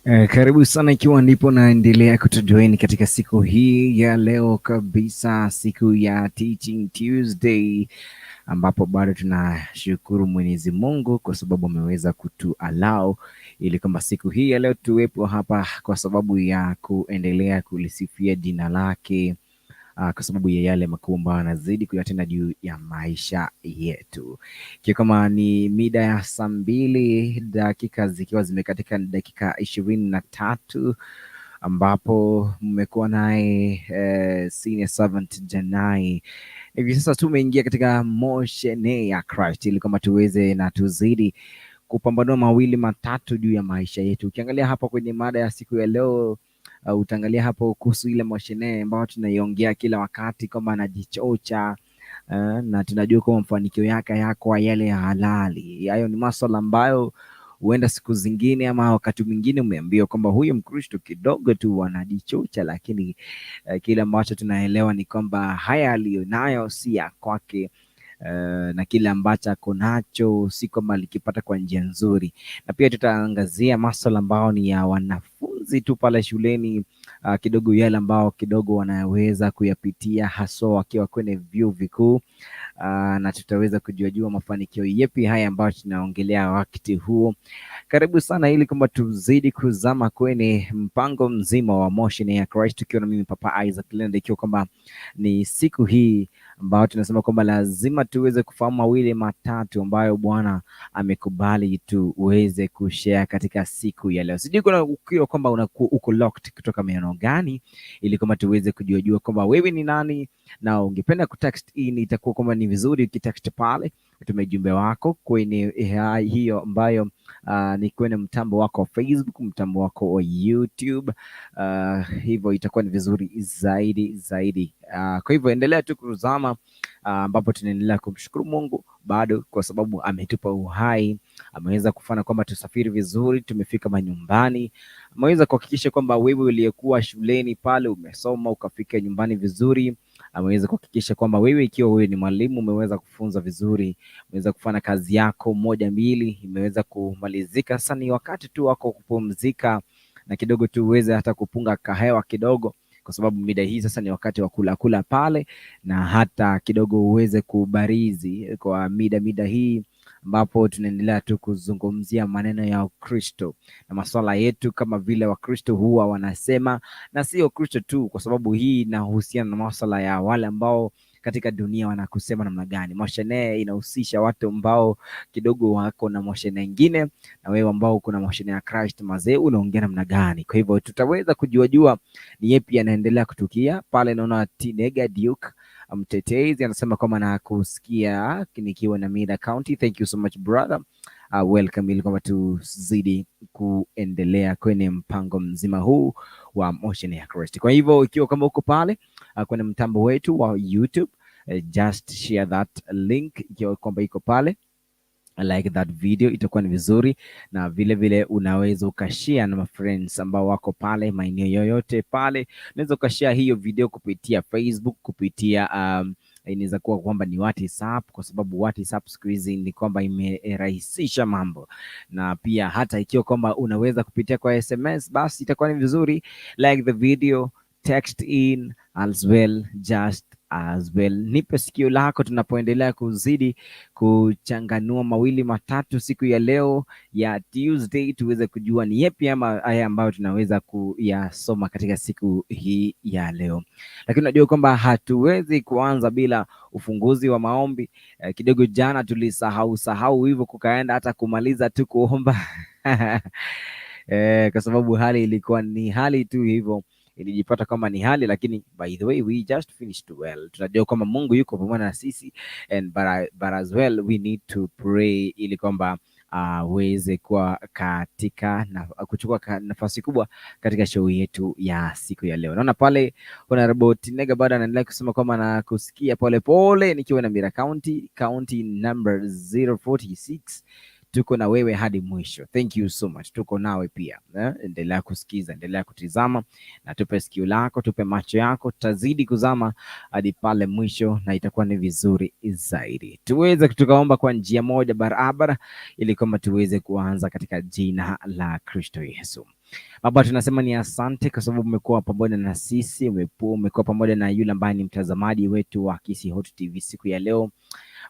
Karibu sana ikiwa ndipo naendelea kutujoin katika siku hii ya leo kabisa, siku ya Teaching Tuesday, ambapo bado tunashukuru Mwenyezi Mungu kwa sababu ameweza kutuallow ili kwamba siku hii ya leo tuwepo hapa kwa sababu ya kuendelea kulisifia jina lake, kwa sababu ya yale makuu ambayo anazidi kuyatenda juu ya maisha yetu. Ikiwa kama ni mida ya saa 2 dakika zikiwa zimekatika dakika 23, ambapo mmekuwa naye senior servant Janai. Hivi sasa tumeingia katika Mwenyewe ya Christ ili kama tuweze na tuzidi kupambanua mawili matatu juu ya maisha yetu. Ukiangalia hapa kwenye mada ya siku ya leo, utaangalia hapo kuhusu ile Mwenyewe ambayo tunaiongea kila wakati kwamba anajichocha, na tunajua kwamba mafanikio yake yako yale ya halali. Hayo ni masuala ambayo huenda siku zingine ama wakati mwingine umeambiwa kwamba huyu Mkristo kidogo tu anajichocha, lakini kile ambacho tunaelewa ni kwamba haya aliyonayo si ya kwake. Na kile ambacho ako nacho si kwamba alikipata kwa njia nzuri. Na pia tutaangazia masuala ambao ni ya wanafunzi tu pale shuleni, kidogo yale ambao kidogo wanaweza kuyapitia haswa wakiwa kwenye vyuo vikuu, na tutaweza kujua mafanikio yepi haya ambayo tunaongelea wakati huo. Karibu sana ili kwamba tuzidi kuzama kwenye mpango mzima wa Mwenyewe ya Christ, tukiwa na mimi Papa Isaac LENARD, ikiwa kwamba ni siku hii ambayo tunasema kwamba lazima tuweze kufahamu mawili matatu ambayo Bwana amekubali tuweze kushare katika siku ya leo. Sijui kuna ukiwa kwamba uko locked kutoka maeneo gani, ili kwamba tuweze kujua kwamba wewe ni nani, na ungependa kutext in, itakuwa kwamba ni vizuri ukitext pale utume jumbe wako kwenye hiyo ambayo ni kwenye mtambo wako wa Facebook, mtambo wako wa YouTube. Hivyo itakuwa ni vizuri zaidi. Kwa hivyo endelea tu kuzama, ambapo tunaendelea kumshukuru Mungu bado kwa sababu ametupa uhai, ameweza kufanya kwamba tusafiri vizuri, tumefika manyumbani, ameweza kuhakikisha kwamba wewe uliyekuwa shuleni pale umesoma ukafika nyumbani vizuri, ameweza kuhakikisha kwamba wewe ikiwa wewe ni mwalimu umeweza kufunza vizuri, umeweza kufanya kazi yako moja mbili, imeweza kumalizika. Sasa ni wakati tu wako kupumzika na kidogo tu uweze hata kupunga kahewa kidogo, kwa sababu mida hii sasa ni wakati wa kula pale, na hata kidogo uweze kubarizi kwa mida hii ambapo tunaendelea tu kuzungumzia maneno ya Ukristo na masuala yetu kama vile Wakristo huwa wanasema, na sio Kristo tu, kwa sababu hii inahusiana na masuala ya wale ambao katika dunia wanakusema namna gani. Mwenyewe inahusisha watu ambao kidogo wako na mwenyewe nyingine, na wewe ambao uko na mwenyewe ya Christ, mazee unaongea namna gani? Kwa hivyo tutaweza kujua ni yepi yanaendelea kutukia pale. Naona Tinega Duke mtetezi anasema kwamba na kusikia nikiwa na Mida County. Thank you so much brother. Welcome ili kwamba tuzidi kuendelea kwenye mpango mzima huu wa Mwenyewe ya Christ. Kwa hivyo ikiwa kama uko pale kwenye mtambo wetu wa YouTube, just share that link ikiwa kwamba iko pale, like that video, itakuwa ni vizuri. Na vile unaweza ukashare na friends ambao wako pale maeneo yoyote pale. Unaweza ukashare hiyo video kupitia Facebook, kupitia inaweza kuwa kwamba ni WhatsApp, kwa sababu WhatsApp siku hizi ni kwamba imerahisisha mambo. Na pia hata ikiwa kwamba unaweza kupitia kwa SMS, basi itakuwa ni vizuri, like the video, text in as well, just as well. Nipe sikio lako tunapoendelea kuzidi kuchanganua mawili matatu siku ya leo ya Tuesday, tuweze kujua ni yepi ama haya ambayo tunaweza kuyasoma katika siku hii ya leo. Lakini unajua kwamba hatuwezi kuanza bila ufunguzi wa maombi. Kidogo jana tulisahau hivyo, kukaenda hata kumaliza tu kuomba kwa sababu hali ilikuwa ni hali tu hivyo, ilijipata kama ni hali, lakini by the way we just finished well. Tunajua kwamba Mungu yuko pamoja na sisi, and but as well we need to pray ili kwamba aweze kuwa katika na kuchukua nafasi kubwa katika show yetu ya siku ya leo. Naona pale kuna robot Nega bado anaendelea kusema kwamba na kusikia pole nikiwa na Mira County number 046 tuko na wewe hadi mwisho. Thank you so much. Tuko nawe pia. Endelea kusikiza, endelea kutizama, na tupe sikio lako, tupe macho yako, tutazidi kuzama hadi pale mwisho, na itakuwa ni vizuri zaidi. Tuweze tukaomba kwa njia moja barabara, ili kwamba tuweze kuanza katika jina la Kristo Yesu. Baba, tunasema ni asante kwa sababu umekuwa pamoja na sisi, umekuwa pamoja na yule ambaye ni mtazamaji wetu wa Kisii Hot TV siku ya leo.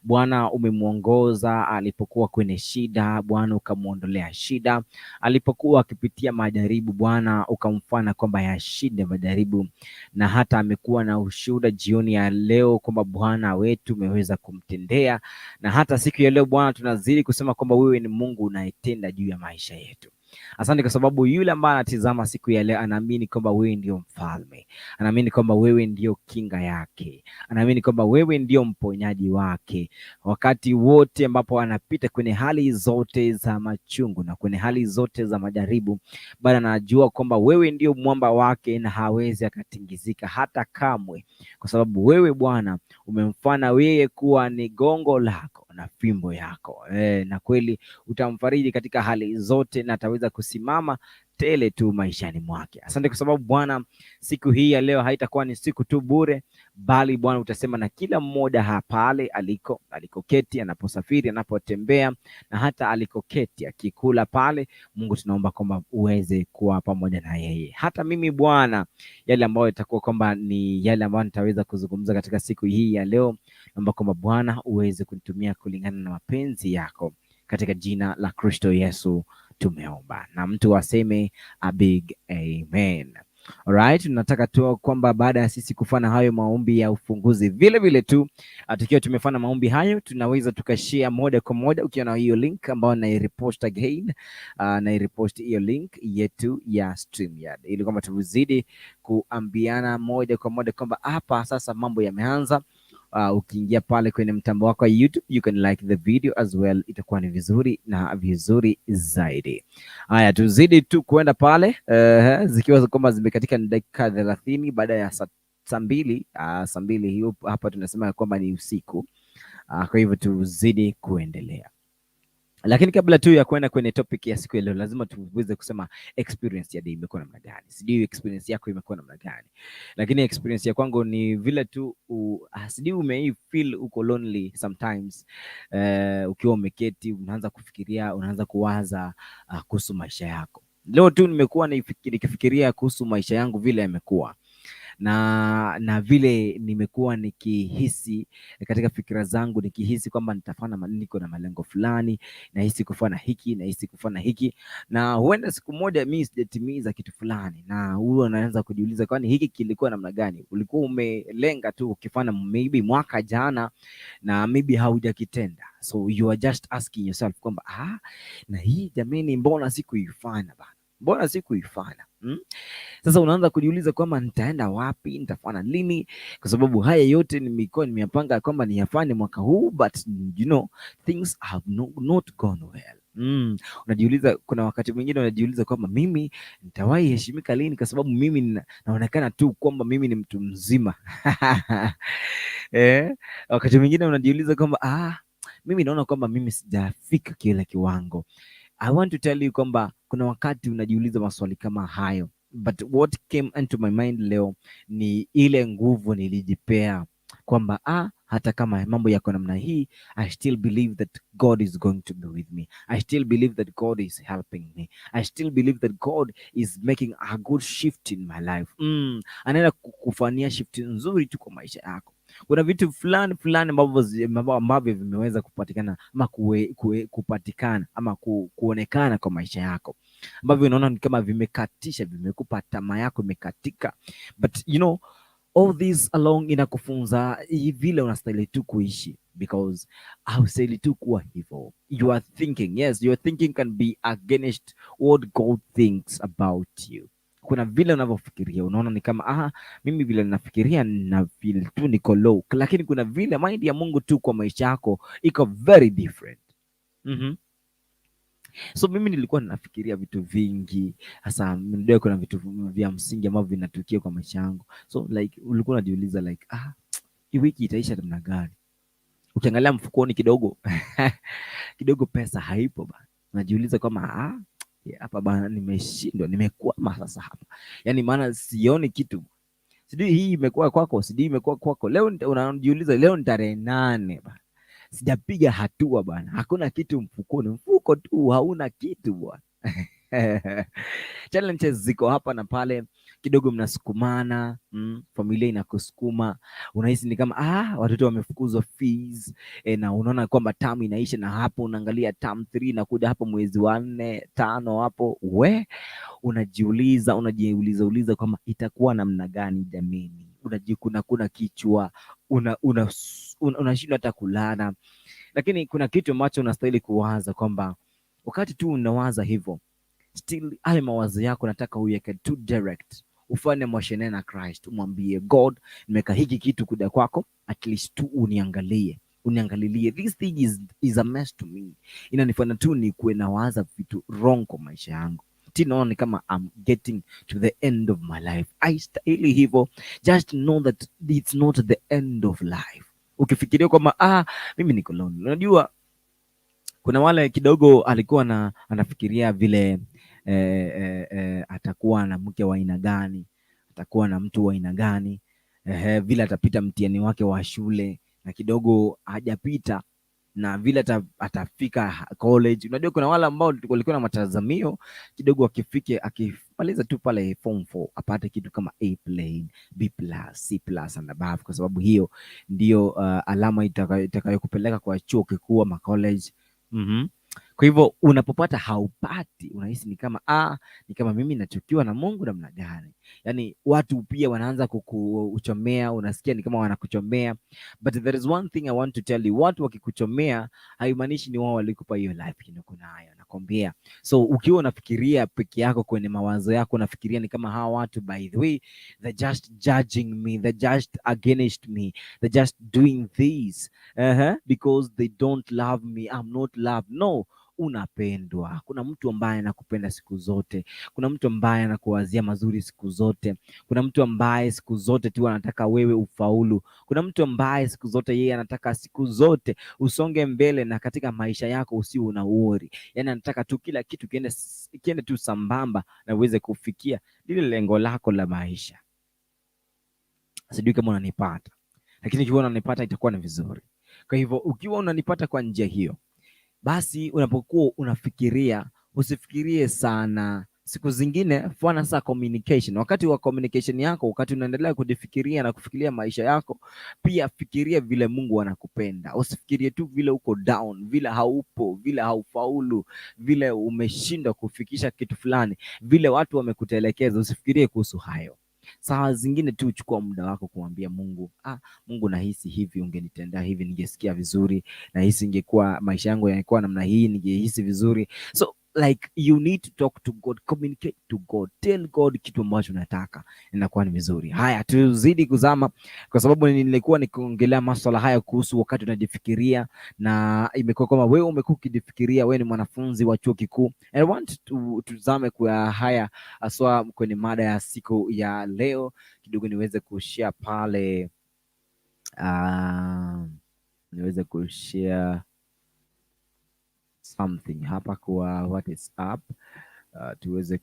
Bwana, umemuongoza alipokuwa kwenye shida, Bwana ukamuondolea shida. Alipokuwa akipitia majaribu, Bwana ukamfanya kwamba yashinde majaribu, na hata amekuwa na ushuhuda jioni ya leo kwamba Bwana wetu umeweza kumtendea. Na hata siku ya leo Bwana, tunazidi kusema kwamba wewe ni Mungu unayetenda juu ya maisha yetu. Asante kwa sababu yule ambaye anatizama siku ya leo anaamini kwamba wewe ndio mfalme, anaamini kwamba wewe ndio kinga yake, anaamini kwamba wewe ndio mponyaji wake wakati wote ambapo anapita kwenye hali zote za machungu na kwenye hali zote za majaribu. Bali anajua kwamba wewe ndio mwamba wake na hawezi akatingizika hata kamwe, kwa sababu wewe Bwana umemfanya yeye kuwa ni gongo lako na fimbo yako. Na kweli utamfariji katika hali zote na ataweza kusimama tele tu maishani mwake. Asante kwa sababu Bwana, siku hii ya leo haitakuwa ni siku tu bure, bali Bwana utasema na kila mmoja pale alikoketi, anaposafiri, anapotembea, na hata alikoketi akikula pale. Mungu, tunaomba kwamba uweze kuwa pamoja na yeye. Hata mimi Bwana, yale ambayo itakuwa kwamba ni yale ambayo nitaweza kuzungumza katika siku hii ya leo, naomba kwamba Bwana uweze kunitumia kulingana na mapenzi yako, katika jina la Kristo Yesu tumeomba, na mtu aseme a big amen. Alright, tunataka tu kwamba baada ya sisi kufanya hayo maombi ya ufunguzi, vile vile tu tukiwa tumefanya maombi hayo, tunaweza tukashare moja kwa moja. Ukiwa na hiyo link ambayo nairepost again, nairepost hiyo link yetu ya StreamYard, ili kwamba tuzidi kuambiana moja kwa moja kwamba hapa sasa mambo yameanza. Ukiingia pale kwenye mtambo wako wa YouTube, you can like the video as well, itakuwa ni vizuri na vizuri zaidi. Haya, tuzidi tu kuenda pale zikiwa kwamba zimekatika ni dakika 30 baada ya saa mbili hiyo hapa tunasema kwamba ni usiku. Kwa hivyo tuzidi kuendelea. Lakini kabla tu ya kwenda kwenye topic ya siku ya leo, lazima tuweze kusema experience ya day imekuwa namna gani. Sijui experience yako imekuwa namna gani, lakini experience ya kwangu ni vile tu sijui feel uko lonely sometimes. Ukiwa umeketi unaanza kufikiria, unaanza kuwaza kuhusu maisha yako. Leo tu nimekuwa nikifikiria kuhusu maisha yangu vile yamekuwa, na vile nimekuwa nikihisi katika fikira zangu, nikihisi kwamba niko na malengo fulani, nahisi kufanya hiki, nahisi kufanya hiki, na huenda siku moja mimi sijatimiza kitu fulani, na huo anaanza kujiuliza kwani hiki kilikuwa namna gani? Ulikuwa umelenga tu ukifanya maybe mwaka jana na maybe haujakitenda, so you are just asking yourself kwamba na hii jamani, mbona sikuifanya bana, mbona sikuifanya? Sasa unaanza kujiuliza kwamba nitaenda wapi, nitafanya lini, kwa sababu haya yote nimekuwa nimeyapanga kwamba niyafanye mwaka huu, but you know things have not gone well. Unajiuliza, kuna wakati mwingine unajiuliza kwamba mimi nitawahi heshimika lini, kwa sababu mimi naonekana tu kwamba mimi ni mtu mzima. Wakati mwingine unajiuliza kwamba mimi naona kwamba mimi sijafika kile kiwango. I want to tell you kwamba kuna wakati unajiuliza maswali kama hayo, but what came into my mind leo ni ile nguvu nilijipea kwamba hata kama mambo yako namna hii, I still believe that God is going to be with me. I still believe that God is helping me. I still believe that God is making a good shift in my life. Anaenda kufanyia shift nzuri tu kwa maisha yako. Kuna vitu fulani ambavyo vimeweza kupatikana ama kupatikana ama kuonekana kwa maisha yako, ambavyo unaona ni kama vimekatisha, vimekupa tamaa yako imekatika, but you know all this along inakufunza vile unastahili tu kuishi, because haustahili tu kuwa hivyo. Your thinking can be against what God thinks about you. Kuna vile unavyofikiria, unaona ni kama mimi vile ninafikiria na feel tu niko low, lakini kuna vile mind ya Mungu tu kwa maisha yako iko very different. So mimi nilikuwa ninafikiria vitu vingi, hasa ndio kuna vitu vya msingi ambavyo vinatukia kwa maisha yangu. So like ulikuwa unajiuliza like hii wiki itaisha namna gani? Ukiangalia mfukoni kidogo kidogo pesa haipo bana, unajiuliza kama hapa bana, nimeshindwa, nimekwama sasa hapa, yani maana sioni kitu. Sijui hii imekuwa kwako, sijui imekuwa kwako. Leo unajiuliza, leo ni tarehe 8 bana, sijapiga hatua bana, hakuna kitu mfukoni, mfuko tu hauna kitu bwana. Challenges ziko hapa na pale, kidogo mnasukumana, familia inakusukuma, unahisi ni kama watoto wamefukuzwa fees, na unaona kwamba term inaisha, na hapo unaangalia term 3 inakuja hapo mwezi wa 4 5 hapo, unajiuliza kwamba itakuwa namna gani jamini, unajikuna kichwa, unashindwa hata kulala. Lakini kuna kitu ambacho unastahili kuwaza kwamba wakati tu unawaza hivyo, still haya mawazo yako nataka uweke tu direct, ufanye motion na Christ, umwambie God, nimeka hiki kitu kuja kwako, at least tu uniangalilie, this thing is a mess to me, inanifanya tu ni kuwe nawaza vitu wrong kwa maisha yangu, naona ni kama I'm getting to the end of my life. Haistahili hivyo, just know that it's not the end of life. Ukifikiria kwamba mimi niko lonely, unajua kuna wale kidogo alikuwa anafikiria vile atakuwa na mke wa aina gani, atakuwa na mtu wa aina gani, vile atapita mtihani wake wa shule na kidogo hajapita, na vile atafika college. Unajua kuna wale ambao walikuwa na matazamio kidogo, akimaliza tu pale form 4 apate kitu kama A plain, B plus, C plus and above, kwa sababu hiyo ndio alama itakayokupeleka kwa chuo kikuu ama college. Kwa hivyo unapopata haupati, unahisi ni kama mimi nachukiwa na Mungu namna gani? Yani watu pia wanaanza kukuchomea, unasikia ni kama wanakuchomea, but there is one thing I want to tell you, watu wakikuchomea haimaanishi ni wao walikupa hiyo life nayo, nakwambia. So ukiwa unafikiria peke yako kwenye mawazo yako, unafikiria ni kama hawa watu, by the way, they're just judging me, they're just against me, they're just doing this because they don't love me, I'm not loved. No, unapendwa. Kuna mtu ambaye anakupenda siku zote, kuna mtu ambaye anakuwazia mazuri siku zote, kuna mtu ambaye siku zote tu anataka wewe ufaulu, kuna mtu ambaye siku zote yeye anataka siku zote usonge mbele na katika maisha yako usiwe una worry. Yani anataka tu kila kitu kiende tu sambamba na uweze kufikia lile lengo lako la maisha. Sijui kama unanipata, lakini ukiwa unanipata itakuwa ni vizuri. Kwa hivyo ukiwa unanipata kwa njia hiyo, basi unapokuwa unafikiria, usifikirie sana. Siku zingine fanya sasa communication. Wakati wa communication yako, wakati unaendelea kujifikiria na kufikiria maisha yako, pia fikiria vile Mungu anakupenda. Usifikirie tu vile uko down, vile haupo, vile haufaulu, vile umeshindwa kufikisha kitu fulani, vile watu wamekutelekeza. Usifikirie kuhusu hayo. Saa zingine tu chukua muda wako kumwambia Mungu, Mungu, nahisi hivi, ungenitendea hivi ningesikia vizuri, nahisi ingekuwa maisha yangu yangekuwa namna hii, ningehisi vizuri. So like you need to talk to God, communicate to God, tell God kitu ambacho unataka, inakuwa ni vizuri. Haya, tuzidi kuzama, kwa sababu nilikuwa nikiongelea masuala haya kuhusu wakati unajifikiria, na imekuwa kama wewe umekuwa ukijifikiria wewe ni mwanafunzi wa chuo kikuu. I want to tuzame kwa haya aswa kwenye mada ya siku ya leo, kidogo niweze kushare pale, niweze kushare something hapa kwa what is up,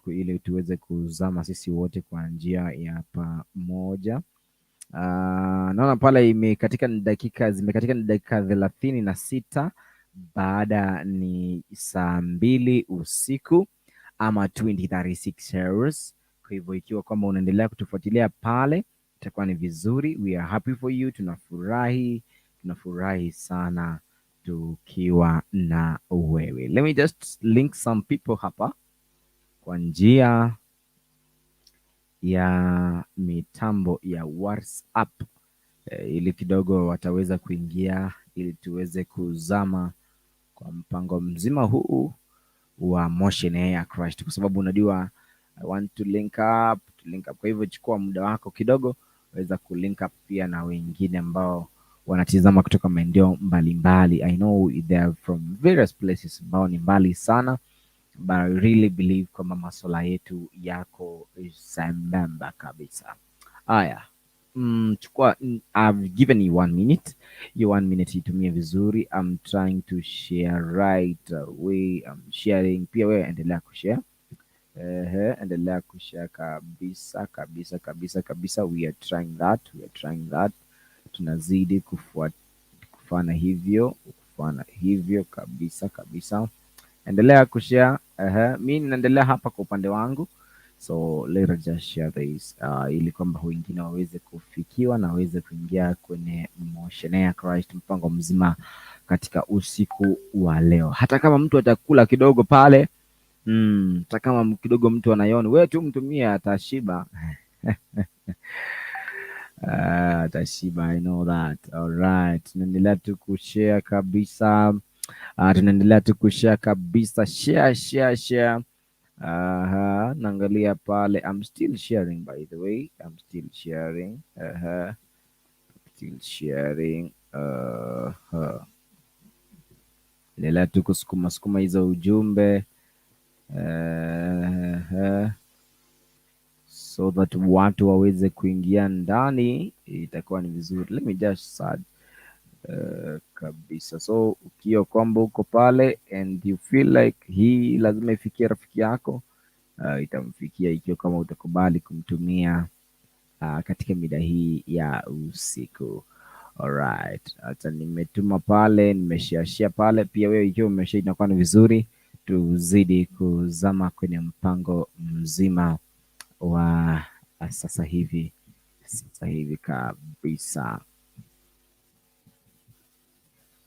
ili tuweze kuzama sisi wote kwa njia ya pamoja. Naona pale zimekatika ni dakika 36 baada ni saa 2 usiku ama 36 hours. Kwa hivyo ikiwa kwamba unaendelea kutufuatilia pale, itakuwa ni vizuri. We are happy for you, tunafurahi sana tukiwa na wewe. Let me just link some people hapa kwa njia ya mitambo ya WhatsApp, ili kidogo wataweza kuingia, ili tuweze kuzama kwa mpango mzima huu wa motion ya Christ, kwa sababu unajua I want to link up. Kwa hivyo chukua muda wako kidogo, weza kulink up pia na wengine ambao wanatizama kutoka maeneo mbalimbali. I know they are from various places ambao ni mbali sana, but I really believe kwamba masuala yetu yako sambamba kabisa. Haya, I've given you 1 minute. You 1 minute itumie vizuri. I'm trying to share right away. I'm sharing. Pia wewe endelea kushare. Endelea kushare kabisa kabisa kabisa kabisa. We are trying that. We are trying that. Tunazidi kufanya hivyo kabisa kabisa. Endelea kushare. Mi ninaendelea hapa kwa upande wangu. So let us just share this ili kwamba wengine waweze kufikiwa na waweze kuingia kwenye Mwenyewe Christ, mpango mzima katika usiku wa leo. Hata kama mtu atakula kidogo pale, hata kama kidogo mtu anaiona, wewe tu mtumie, atashiba. Atashiba, I know that. Alright, tunaendelea tu kushare kabisa. Share. Naangalia pale. I'm still sharing, by the way. I'm still sharing. Endelea tu kusukuma hizo ujumbe so that watu waweze kuingia ndani, itakuwa ni vizuri. Let me just start kabisa. So ukiwa kwamba uko pale and you feel like hii lazima ifikie rafiki yako, itamfikia ikiwa kama utakubali kumtumia katika mida hii ya usiku. Alright, hata nimetuma pale, nimeshare pale. Pia wewe ikiwa umeshare, inakuwa ni vizuri. Tuzidi kuzama kwenye mpango mzima wa sasa hivi kabisa.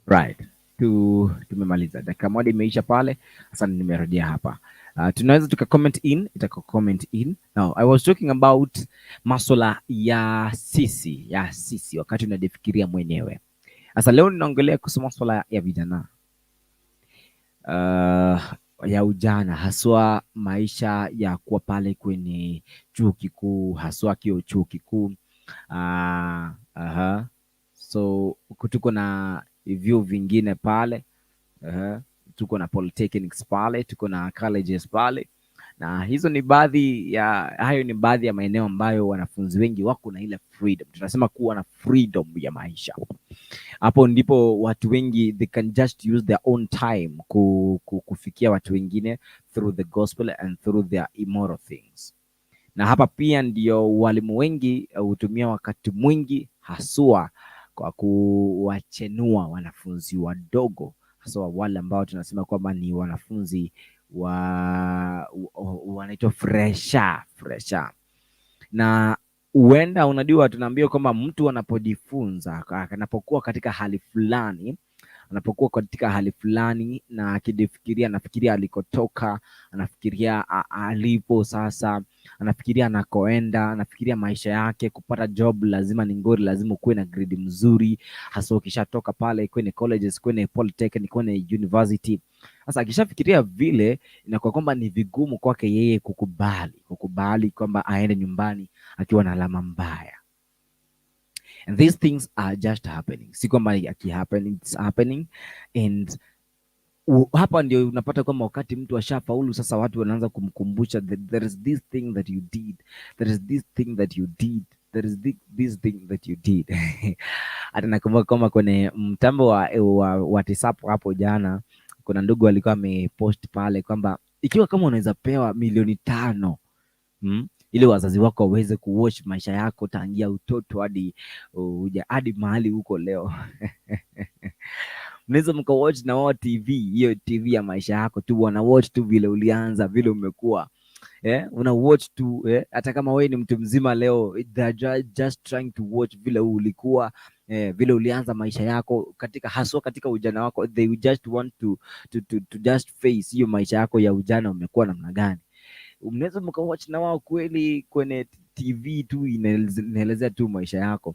Right. Tumemaliza. Dakika moja imeisha pale. Sasa nimerudia hapa. Tunaweza comment in. Now, I was talking about masuala ya sisi wakati unajifikiria mwenyewe. Sasa leo ninaongelea kuhusu masuala ya vijana. Ya ujana, haswa maisha ya kuwa pale kwenye chuo kikuu, haswa chuo kikuu. So tuko na vyuo vingine pale, tuko na polytechnics pale, tuko na colleges pale, na hayo ni baadhi ya maeneo ambayo wanafunzi wengi wako na ile freedom. Tunasema kuwa na freedom ya maisha. Hapo ndipo watu wengi, they can just use their own time kufikia watu wengine through the gospel and through their immoral things. Na hapa pia ndio walimu wengi hutumia wakati mwingi haswa kwa kuwachenua wanafunzi wadogo, haswa wale ambao tunasema kwamba ni wanafunzi wanaitwa fresha. Na huenda unajua, tunaambiwa kwamba mtu anapojifunza, anapokuwa katika hali fulani na anafikiria alikotoka, anafikiria alipo sasa, anafikiria anakoenda, anafikiria maisha yake, kupata job lazima ni ngori, lazima kuwe na grade mzuri, hasa ukishatoka pale kwenye colleges, kwenye polytechnic, kwenye university. Sasa akishafikiria vile, inakuwa kwamba ni vigumu kwake yeye kukubali kwamba aende nyumbani akiwa na alama mbaya. And these things are just happening. Si kwamba it's happening. And hapa ndio unapata kwamba wakati mtu ashafaulu, sasa watu wanaanza kumkumbusha that there is this thing that you did. There is this thing that you did. There is this thing that you did. Hata nakumbuka kama kwenye mtambo wa WhatsApp hapo jana, kuna ndugu alikuwa amepost pale kwamba ikiwa kama unaweza pewa milioni 5, ili wazazi wako waweze kuwatch maisha yako tangia utoto hadi mahali huko leo. Mnaweza mkawatch na wao TV, hiyo TV ya maisha yako tu, wana watch tu vile ulianza, vile umekuwa. Una watch tu, hata kama wewe ni mtu mzima leo, they just trying to watch vile ulikuwa, vile ulianza maisha yako haswa katika ujana wako. They just want to just face hiyo maisha yako ya ujana, umekuwa namna gani. Mnaweza mkawatch na wao kweli kwenye TV tu, inaelezea tu maisha yako.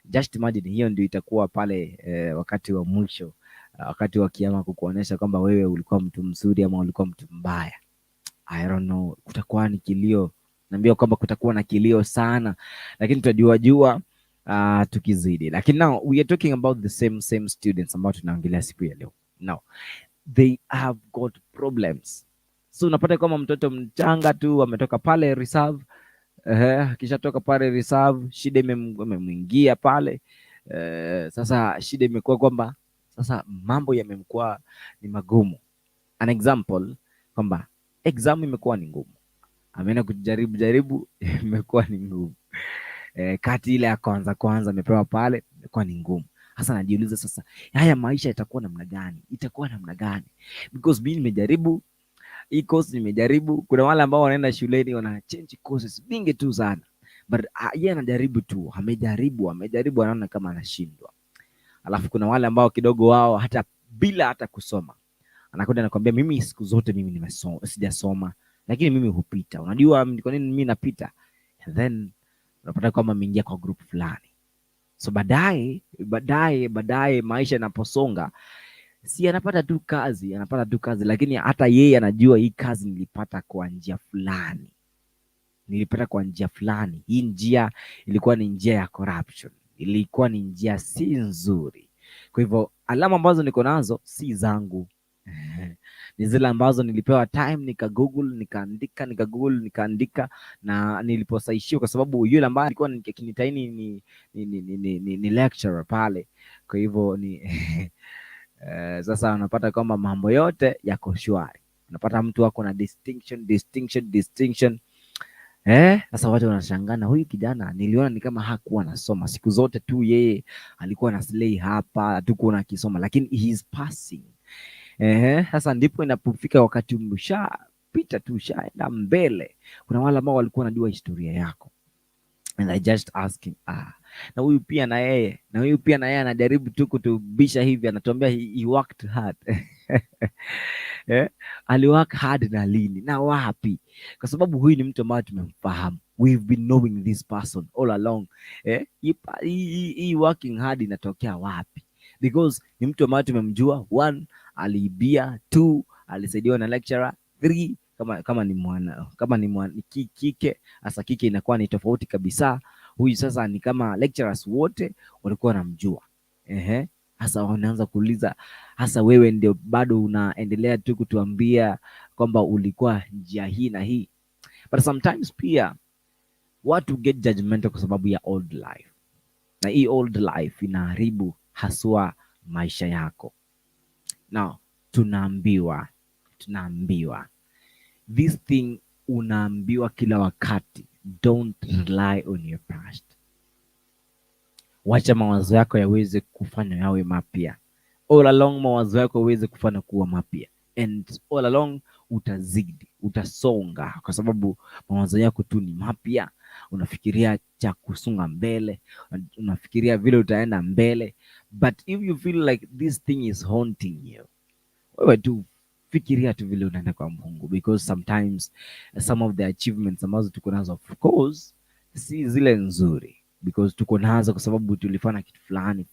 Just imagine, hiyo ndio itakuwa pale wakati wa mwisho, wakati wa kiyama, kukuonesha kwamba wewe ulikuwa mtu mzuri ama ulikuwa mtu mbaya. I don't know, kutakuwa ni kilio. Naambia kwamba kutakuwa na kilio sana, lakini tutajua tukizidi. Lakini now we are talking about the same students ambao tunaongelea siku ya leo. Now they have got problems. So unapata kama mtoto mchanga tu ametoka pale reserve, Akishatoka pale reserve, shida imemwingia pale. Sasa shida imekuwa kwamba sasa mambo yamekuwa ni magumu. An example kwamba exam imekuwa ni ngumu, ameenda kujaribu imekuwa ni ngumu. Kati ile ya kwanza amepewa pale imekuwa ni ngumu. Hasa najiuliza sasa, haya maisha itakuwa namna gani? Because mimi nimejaribu hii course, nimejaribu. Kuna wale ambao wanaenda shuleni wana change courses vingi tu sana, but yeye anajaribu tu, amejaribu, anaona kama anashindwa. Alafu kuna wale ambao kidogo wao hata bila hata kusoma anakwenda anakuambia, mimi siku zote mimi sijasoma, lakini mimi hupita. Unajua kwa nini mimi napita? And then unapata kwamba ameingia kwa group fulani. So baadaye maisha yanaposonga, si anapata tu kazi, lakini hata yeye anajua hii kazi nilipata kwa njia fulani. Hii njia ilikuwa ni njia ya corruption, ilikuwa ni njia si nzuri. Kwa hivyo alama ambazo niko nazo si zangu, ni zile ambazo nilipewa time, nikaandika, na niliposaishiwa, kwa sababu yule ambaye alikuwa kinitaini ni lecturer pale. Kwa hivyo ni sasa unapata kwamba mambo yote yako shwari, unapata mtu wako na distinction. Sasa watu wanashangana, huyu kijana niliona ni kama hakuwa anasoma siku zote tu, yeye alikuwa na slay hapa, hatukuona akisoma, lakini he is passing. Sasa ndipo inapofika wakati umeshapita tu, ushaenda mbele. Kuna wale ambao walikuwa wanajua historia yako, and I just asking, na huyu pia na yeye anajaribu tu kutubisha hivi, anatuambia he worked hard. Aliwork hard na lini na wapi? Kwa sababu huyu ni mtu ambaye tumemfahamu, we've been knowing this person all along. He working hard inatokea wapi? Because ni mtu ambaye tumemjua. 1, aliibia. 2, alisaidiwa na lecturer. 3, kama ni mwana kike, hasa kike inakuwa ni tofauti kabisa. Huyu sasa ni kama lecturers wote walikuwa wanamjua. Hasa wanaanza kuuliza, hasa wewe ndio bado unaendelea tu kutuambia kwamba ulikuwa njia hii na hii. But sometimes pia watu get judgmental kwa sababu ya old life, na hii old life inaharibu haswa maisha yako. Now tunaambiwa this thing, unaambiwa kila wakati, don't rely on your past. Wacha mawazo yako yaweze kufanya yawe mapya. All along mawazo yako yaweze kufanya kuwa mapya, and all along utasonga, kwa sababu mawazo yako tu ni mapya. Unafikiria cha kusonga mbele, unafikiria vile utaenda mbele. But if you feel like this thing is haunting you, wewe tu fikiria tu vile unaenda kwa Mungu, because sometimes some of the achievements ambazo tuko nazo, of course si zile nzuri, because tuko nazo kwa sababu tulifanya kitu fulani,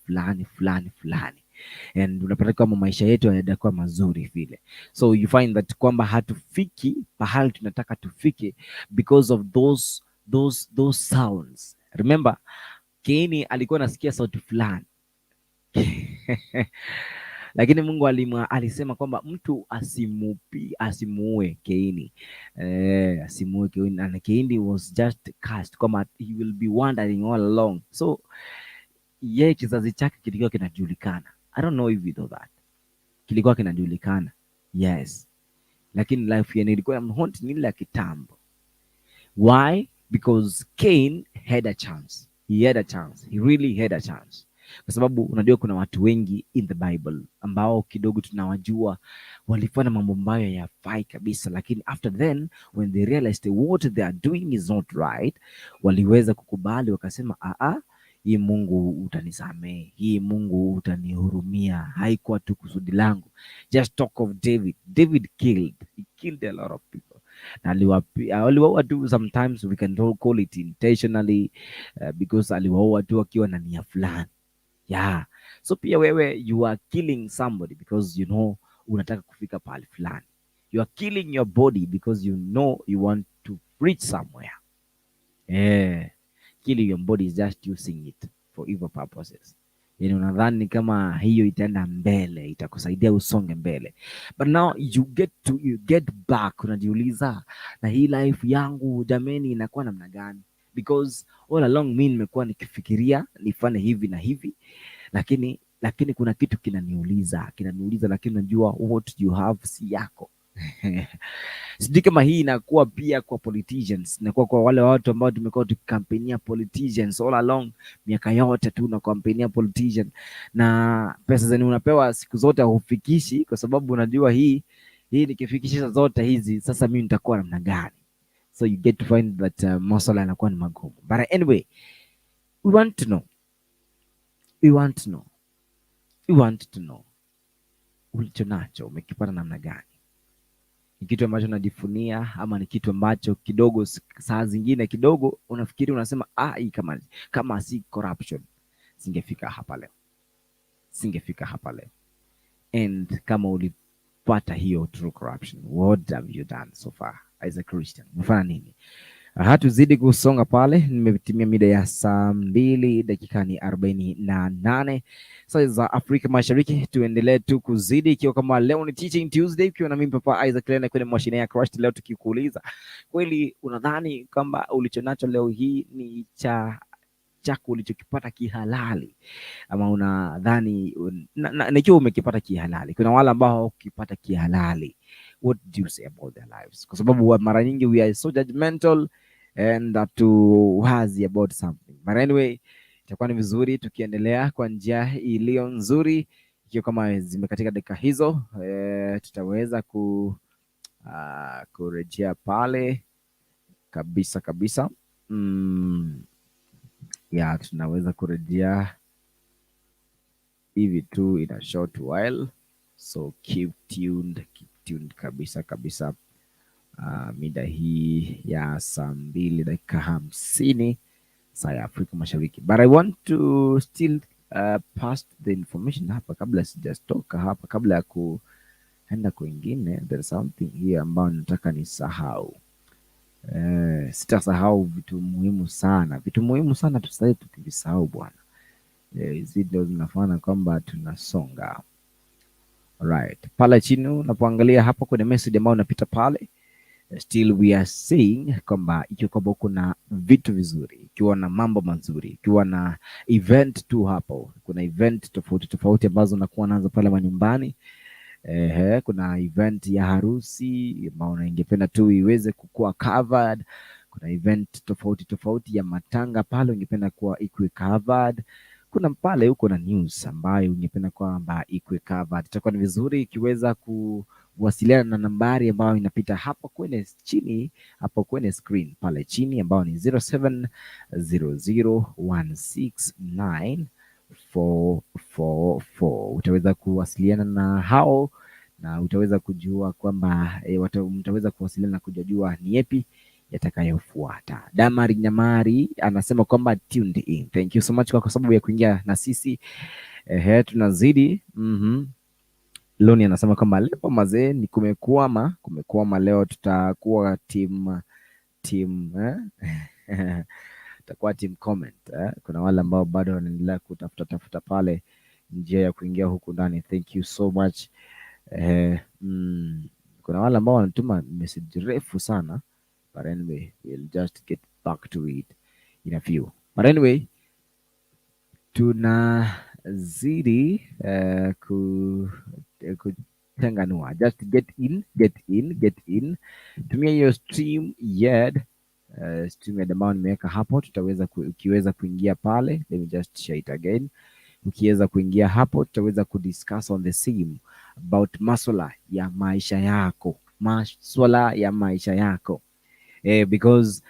and unapata kama maisha yetu hayatakuwa mazuri vile. So you find that kwamba hatufiki pahali tunataka tufike because of those sounds. Remember, Kaini alikuwa anasikia sauti fulani lakini Mungu alisema kwamba mtu asimuue Kaini. Asimuue Kaini, and Kaini was just cast kwamba he will be wandering all along. So yeye kizazi chake kilikuwa kinajulikana. I don't know if you know that. Kilikuwa kinajulikana. Yes. Lakini life yake ilikuwa mhonti ni ile kitambo. Why? Because Cain had a chance. He really had a chance. Kwa sababu unajua kuna watu wengi in the Bible ambao kidogo tunawajua walifanya mambo ambayo hayafai kabisa, lakini after then when they realized what they are doing is not right, waliweza kukubali, wakasema hii Mungu utanisamehe, hii Mungu utanihurumia, haikuwa tu kusudi langu. Just talk of David killed a lot of people. Na aliwaua tu, sometimes we can call it intentionally, because aliwaua tu akiwa na nia fulani. Yeah. So pia wewe, you are killing somebody because you know unataka kufika pahali fulani. You are killing your body because you know you want to reach somewhere. Killing your body is just using it for evil purposes. Yani unadhani kama hiyo itaenda mbele, itakusaidia usonge mbele, but now you get back, unajiuliza na hii life yangu jameni inakuwa namna gani? Because all along mimi nimekuwa nikifikiria nifanye hivi na hivi, lakini kuna kitu kinaniuliza, lakini unajua what you have si yako. Sijui kama hii inakuwa pia kwa politicians, inakuwa kwa wale watu ambao tumekuwa tukikampenia politicians all along, miaka yote tu na kampenia politician, na pesa zenye unapewa siku zote hufikishi, kwa sababu unajua hii nikifikisha zote hizi sasa mimi nitakuwa namna gani? So you get to find that masuala yanakuwa ni magumu. But anyway, we want to know ulicho nacho umekipata namna gani? Ni kitu ambacho unajifunia ama ni kitu ambacho kidogo, saa zingine kidogo unafikiri unasema hii kama si corruption singefika hapa leo. And kama ulipata hiyo true corruption, what have you done so far as a Christian? Umefanya nini? Hatuzidi kusonga pale, nimetimia mida ya saa 2:48 saa za Afrika Mashariki. Tuendelee tu kuzidi, ikiwa kama leo ni Teaching Tuesday, ikiwa na mimi Papa Isaac Lena kwenye mashine ya Crush. Leo tukikuuliza, kweli unadhani kwamba ulichonacho leo hii ni chako ulichokipata kihalali, ama unadhani nikiwa umekipata kihalali? Kuna wale ambao ukipata kihalali, what do you say about their lives? Kwa sababu mara nyingi we are so judgmental and that to wazi about something. But anyway, itakuwa ni vizuri tukiendelea kwa njia iliyo nzuri, ikiwa kama zimekatika dakika hizo, tutaweza kurejea pale kabisa. Ya tunaweza kurejea hivi tu in a short while, so keep tuned kabisa. Mida hii ya saa 2:50 saa ya Afrika Mashariki. But I want to still pass the information hapa kabla sijastoka hapa, kabla ya kuenda kwingine. There's something here ambayo nataka nisahau. Sitasahau vitu muhimu sana tusije tukivisahau bwana. Hizi ndio zinafanya kwamba tunasonga. Alright, pale chini unapoangalia hapa kwenye message ambayo unapita pale, still we are saying kwamba ikiwa kwamba kuna vitu vizuri, ikiwa na mambo mazuri, ikiwa na event tu hapo, kuna event tofauti ambazo nakuwa nazo pale manyumbani. Kuna event ya harusi ambayo ungependa tu iweze kukua covered. Kuna event tofauti ya matanga pale ungependa kuwa ikuwe covered. Kuna pale huko na news ambayo ungependa kwamba ikuwe covered. Itakuwa ni vizuri ikiweza kuwasiliana na nambari ambayo inapita hapo kwenye chini, hapo kwenye screen pale chini, ambayo ni 0700169444. Utaweza kuwasiliana na hao na utaweza kujua kwamba mtaweza kuwasiliana na kujua ni yapi yatakayofuata. Damari Nyamari anasema kwamba tuned in. Thank you so much kwa sababu ya kuingia na sisi. Tunazidi. Loni anasema kwamba leo mazee ni kumekwama leo, tutakuwa team tutakuwa team comment. Kuna wale ambao bado wanaendelea kutafuta pale njia ya kuingia huku ndani. Thank you so much. Kuna wale ambao wanatuma message refu sana, but anyway we'll just get back to it in a few. But anyway, tunazidi kutenganua. Just get in. Tumia hiyo stream yard ambao nimeweka hapo. Ukiweza kuingia pale, let me just share it again. Ukiweza kuingia hapo, tutaweza kudiscuss on the same about masuala ya maisha yako. Because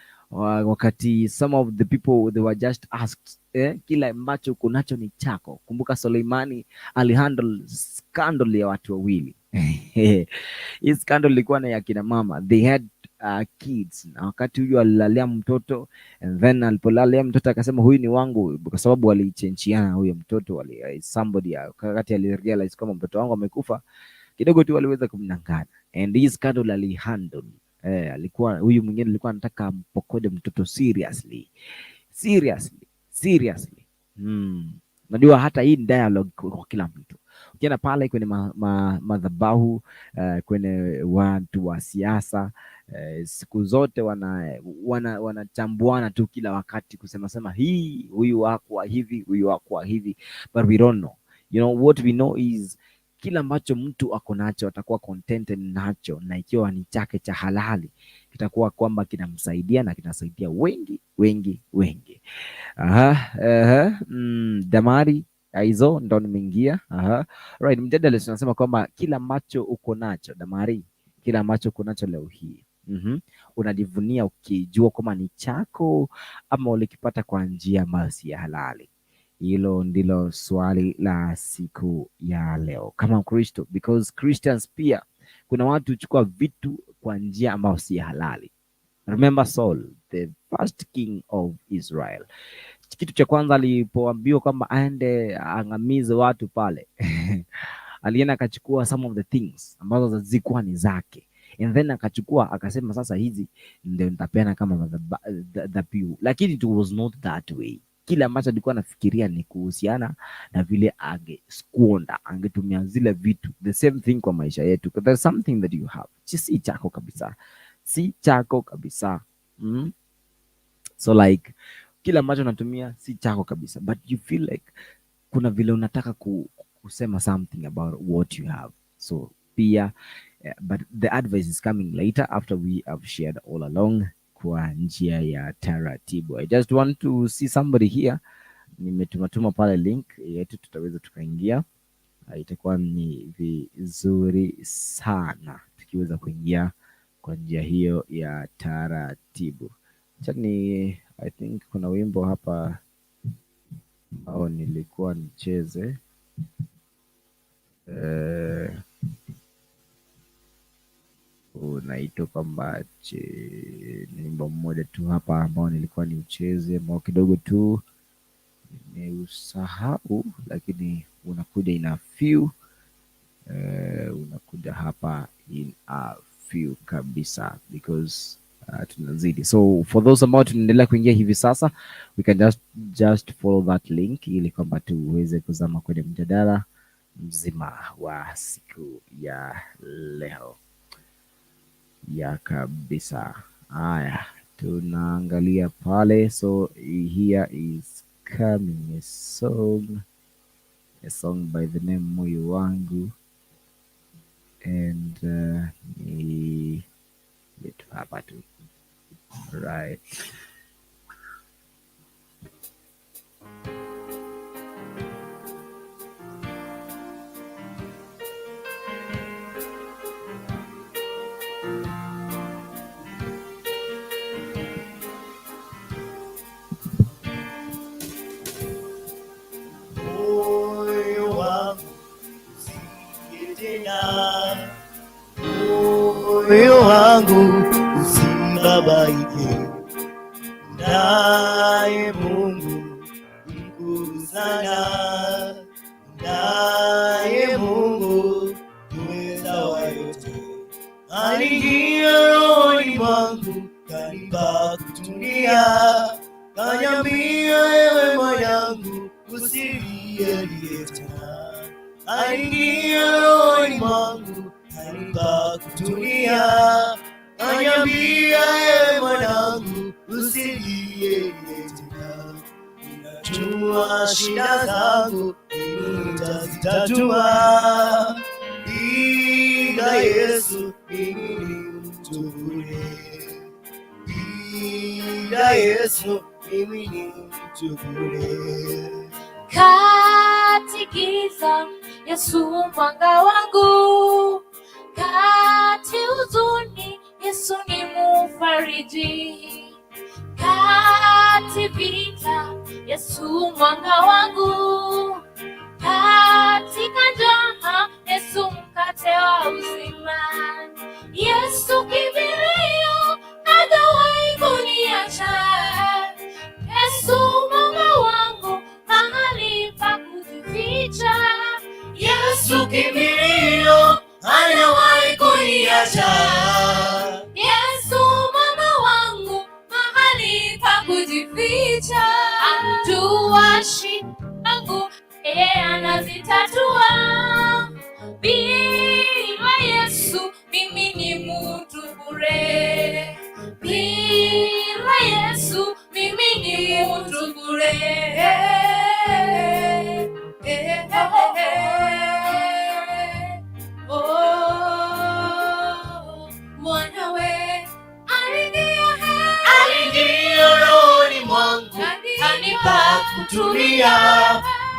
wakati some of the people they were just asked, kila ambacho kunacho ni chako. Kumbuka Suleimani alihandle scandal ya watu wawili. Hii scandal ilikuwa na ya kina mama, they had kids, na wakati huyo alilalia mtoto, and then alipolalia mtoto akasema huyu ni wangu, kwa sababu walichenchiana huyo mtoto, somebody wakati alirealize kama mtoto wangu amekufa, kidogo tu waliweza kumnangana, and hii scandal alihandle. Alikuwa huyu mwingine alikuwa anataka mpokode mtoto seriously. Unajua hata hii dialogue kwa kila mtu. Ukienda pale kwenye madhabahu, kwenye watu wa siasa, siku zote wanachambuana tu kila wakati kusema huyu hakuwa hivi, huyu hakuwa hivi, but we don't know. What we know is kila ambacho mtu ako nacho atakuwa contented nacho, na ikiwa ni chake cha halali kitakuwa kwamba kinamsaidia na kinasaidia wengi wengi wengi. Damari hizo ndo nimeingia. Right, mjadala tunasema kwamba kila ambacho uko nacho, Damari, kila ambacho uko nacho leo hii unajivunia ukijua kwamba ni chako ama ulikipata kwa njia ambayo si ya halali? Hilo ndilo swali la siku ya leo kama Mkristo, because Christians pia kuna watu huchukua vitu kwa njia ambayo si ya halali. Remember Saul, the first king of Israel. Kitu cha kwanza alipoambiwa kwamba aende angamize watu pale alienda akachukua some of the things ambazo zilikuwa ni zake, and then akachukua akasema sasa hizi ndio nitapeana kama dhabihu, lakini it was not that way. Kile ambacho alikuwa anafikiria ni kuhusiana na vile angesquander, angetumia zile vitu. The same thing kwa maisha yetu. There's something that you have, si chako kabisa, si chako kabisa. So like kila ambacho unatumia si chako kabisa, but you feel like kuna vile unataka kusema something about what you have. So pia but the advice is coming later after we have shared all along kwa njia ya taratibu. I just want to see somebody here. Nimetumatuma pale link yetu, tutaweza tukaingia. Itakuwa ni vizuri sana tukiweza kuingia kwa njia hiyo ya taratibu. I think kuna wimbo hapa au nilikuwa nicheze. Unaitwa kwamba ni wimbo mmoja tu hapa ambao nilikuwa niucheze ambao kidogo tu nimeusahau, lakini unakuja in a few. Unakuja hapa in a few kabisa, because tunazidi. So for those ambao tunaendelea kuingia hivi sasa, we can just follow that link ili kwamba tuweze kuzama kwenye mjadala mzima wa siku ya leo ya kabisa. Haya, tunaangalia pale. So here is coming a song by the name Moyo Wangu, and ni yetu hapa tu. Right. Moyo wangu usikie tena, moyo wangu usibabaike, naye Mungu mkuu sana, naye Mungu muweza wa yote. Aliingia rohoni mwangu, kanipa kutulia, kaniambia ewe mwanangu usilie tena. Aliingia rohoni mwangu, kanipa kutulia, kaniambia ewe mwanangu usilie tena. Ninajua shida zangu nitazitatua, bila Yesu mimi ni mtu bure, bila Yesu mimi ni mtu bure. Kati giza Yesu mwanga wangu, kati huzuni Yesu ni mufariji, kati vita Yesu mwanga wangu, katika njaa Yesu mkate wa uzima. Yesu kimbilio, hajawahi kuniacha. Yesu mwanga wangu, mahali pa kujificha. Yesu kimbilio, hajawahi kuniacha. Yesu mwanga wangu, mahali pa kujificha. Anajua shida zangu, kanipa kutulia,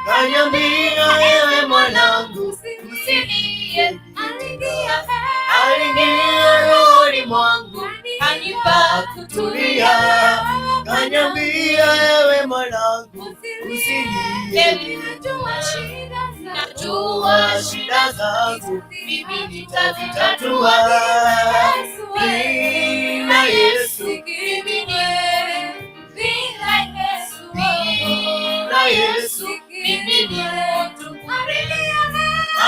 kaniambia ewe mwanangu usilie. Aliingia rohoni mwangu, kanipa kutulia, kaniambia ewe mwanangu usilie. Najua shida zangu mimi nitazitatua, bila Yesu bila Yesu mimi ni mtu.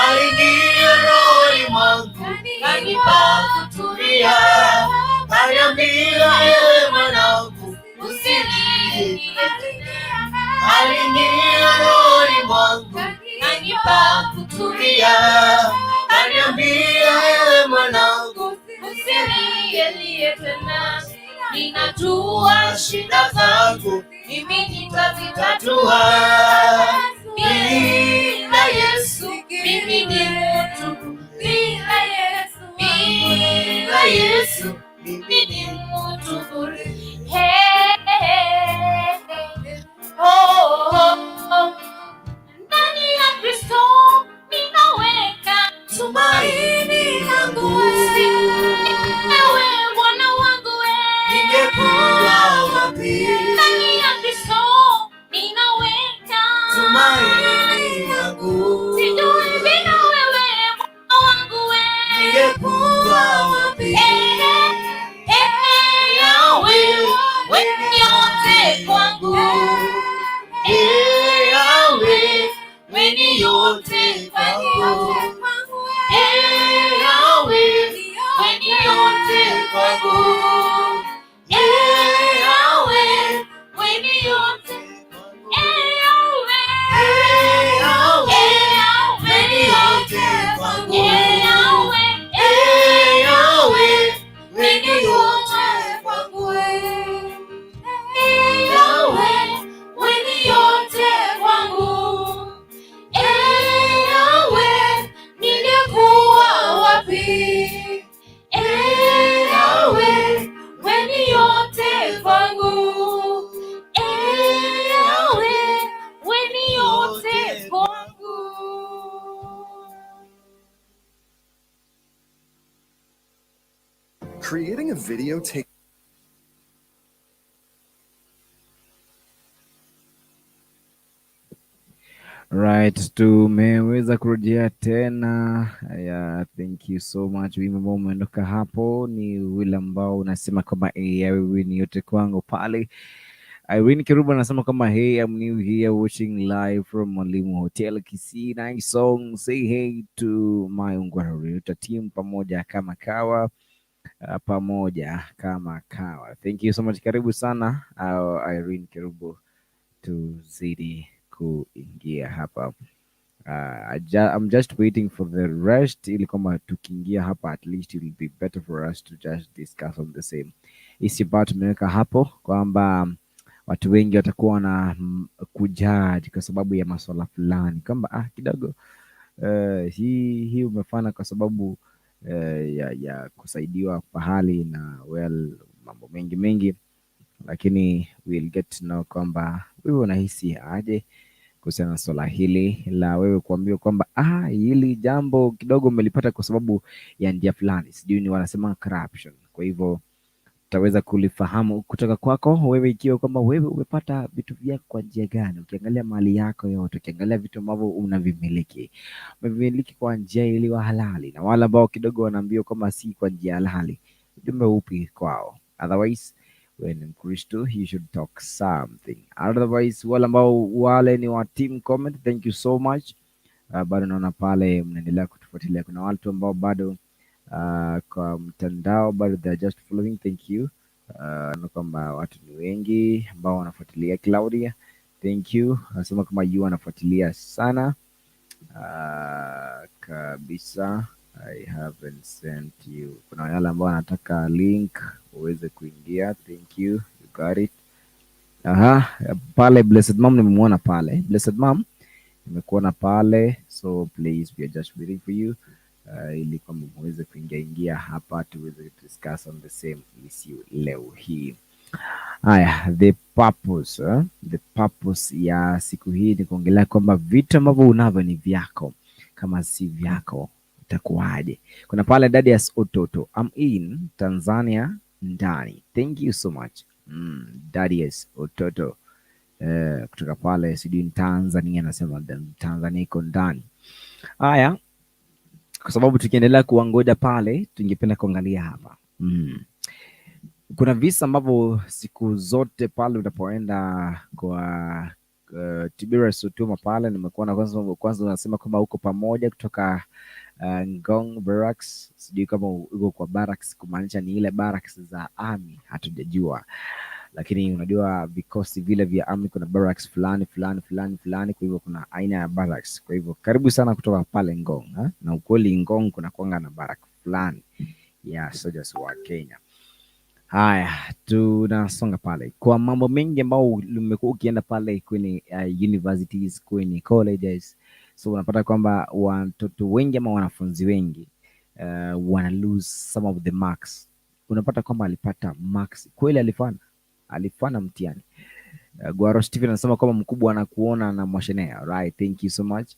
Aliingia rohoni mwangu, kanipa kutulia, kaniambia ewe mwanangu usilie. Aliingia rohoni mwangu, kanipa kutulia, kaniambia ewe mwanangu usilie tena. Ninajua shida zangu mimi nitazitatua, bila Yesu mimi ni mtu. Bila Yesu mimi ni mtu bure. Ndani ya Kristo ninaweka tumaini langu. Ewe Bwana wangu ningekuwa wapi? Ndani ya Kristo ninaweka tumaini langu. Sijui bila wewe Bwana wangu ningekuwa wapi? Yawe wewe yote kwangu. Yawe wewe yote kwangu. Yawe wewe yote kwangu. Creating a video takes Right, tumeweza kurejea tena. Yeah, thank you so much. Wimbo ambao umeondoka hapo ni wile ambao unasema kama wewe ni yote kwangu pale. Irene Keruba anasema kama hey, I'm new here watching live from Mwalimu Hotel Kisii. Nice song. Say hey to my Ungwara team pamoja kama kawa. Pamoja kama kawa. Thank you so much. Karibu sana Irene Kerubo tuzidi kuingia hapa. I'm just waiting for the rest ili kama tukiingia hapa at least it will be better for us to just discuss on the same issue. But tumeweka hapo kwamba watu wengi watakuwa na kujaji kwa sababu ya masuala fulani kwamba kidogo hii umefanya kwa sababu ya kusaidiwa pahali na mambo mengi, lakini we'll get to know kwamba wewe unahisi aje kuhusiana na swala hili la wewe kuambiwa kwamba hili jambo kidogo umelipata kwa sababu ya njia fulani, sijui ni wanasema corruption. Kwa hivyo utaweza kulifahamu kutoka kwako wewe, ikiwa kwamba wewe umepata vitu vyako kwa njia gani. Ukiangalia mali yako yote, ukiangalia vitu ambavyo unavimiliki, umevimiliki kwa njia iliyo halali, na wale ambao kidogo wanaambiwa kwamba si kwa njia halali, ujumbe upi kwao? Otherwise when in Mkristo you should talk something. Otherwise wale ni wa team comment, thank you so much. Bado naona pale mnaendelea kutufuatilia. Kuna watu ambao bado kwa mtandao bado they are just following, thank you. Na kwamba watu ni wengi ambao wanafuatilia. Claudia, thank you. Nasema kama you anafuatilia sana kabisa. I haven't sent you. Kuna wale ambao wanataka link uweze kuingia. Thank you. You got it. Pale Blessed Mom nimemuona pale. Blessed Mom nimekuona pale. So please, we are just waiting for you. Ili kwamba muweze kuingia hapa tuweze discuss on the same issue leo hii. Haya, the purpose ya siku hii ni kuongelea kwamba vitu ambavyo unavyo ni vyako, kama si vyako itakuwaje? Kuna pale Dadius Ototo, I'm in Tanzania ndani. Thank you so much. Dadius Ototo kutoka pale sijui ni Tanzania, anasema Tanzania iko ndani. Haya, kwa sababu tukiendelea kuwangoja pale, tungependa kuangalia hapa kuna visa ambavyo siku zote pale unapoenda kwa Tiberius Utuma pale, nimekuwa na kwanza unasema kwamba uko pamoja kutoka Ngong Barracks. Sijui kama uko kwa barracks kumaanisha ni ile barracks za army, hatujajua, lakini unajua vikosi vile vya army kuna barracks fulani, kwa hivyo kuna aina ya barracks. Kwa hivyo karibu sana kutoka pale Ngong, na ukweli Ngong kuna kuanga na barrack fulani ya soldiers wa Kenya. Haya, tunasonga pale kwa mambo mengi ambao umekuwa ukienda pale kwenye universities, kwenye colleges, so unapata kwamba watoto wengi ama wanafunzi wengi wana lose some of the marks. Unapata kwamba alipata marks kweli, alifanya mtihani. Gwaro Stephen anasema kwamba mkubwa anakuona na mwashenea. Right, thank you so much.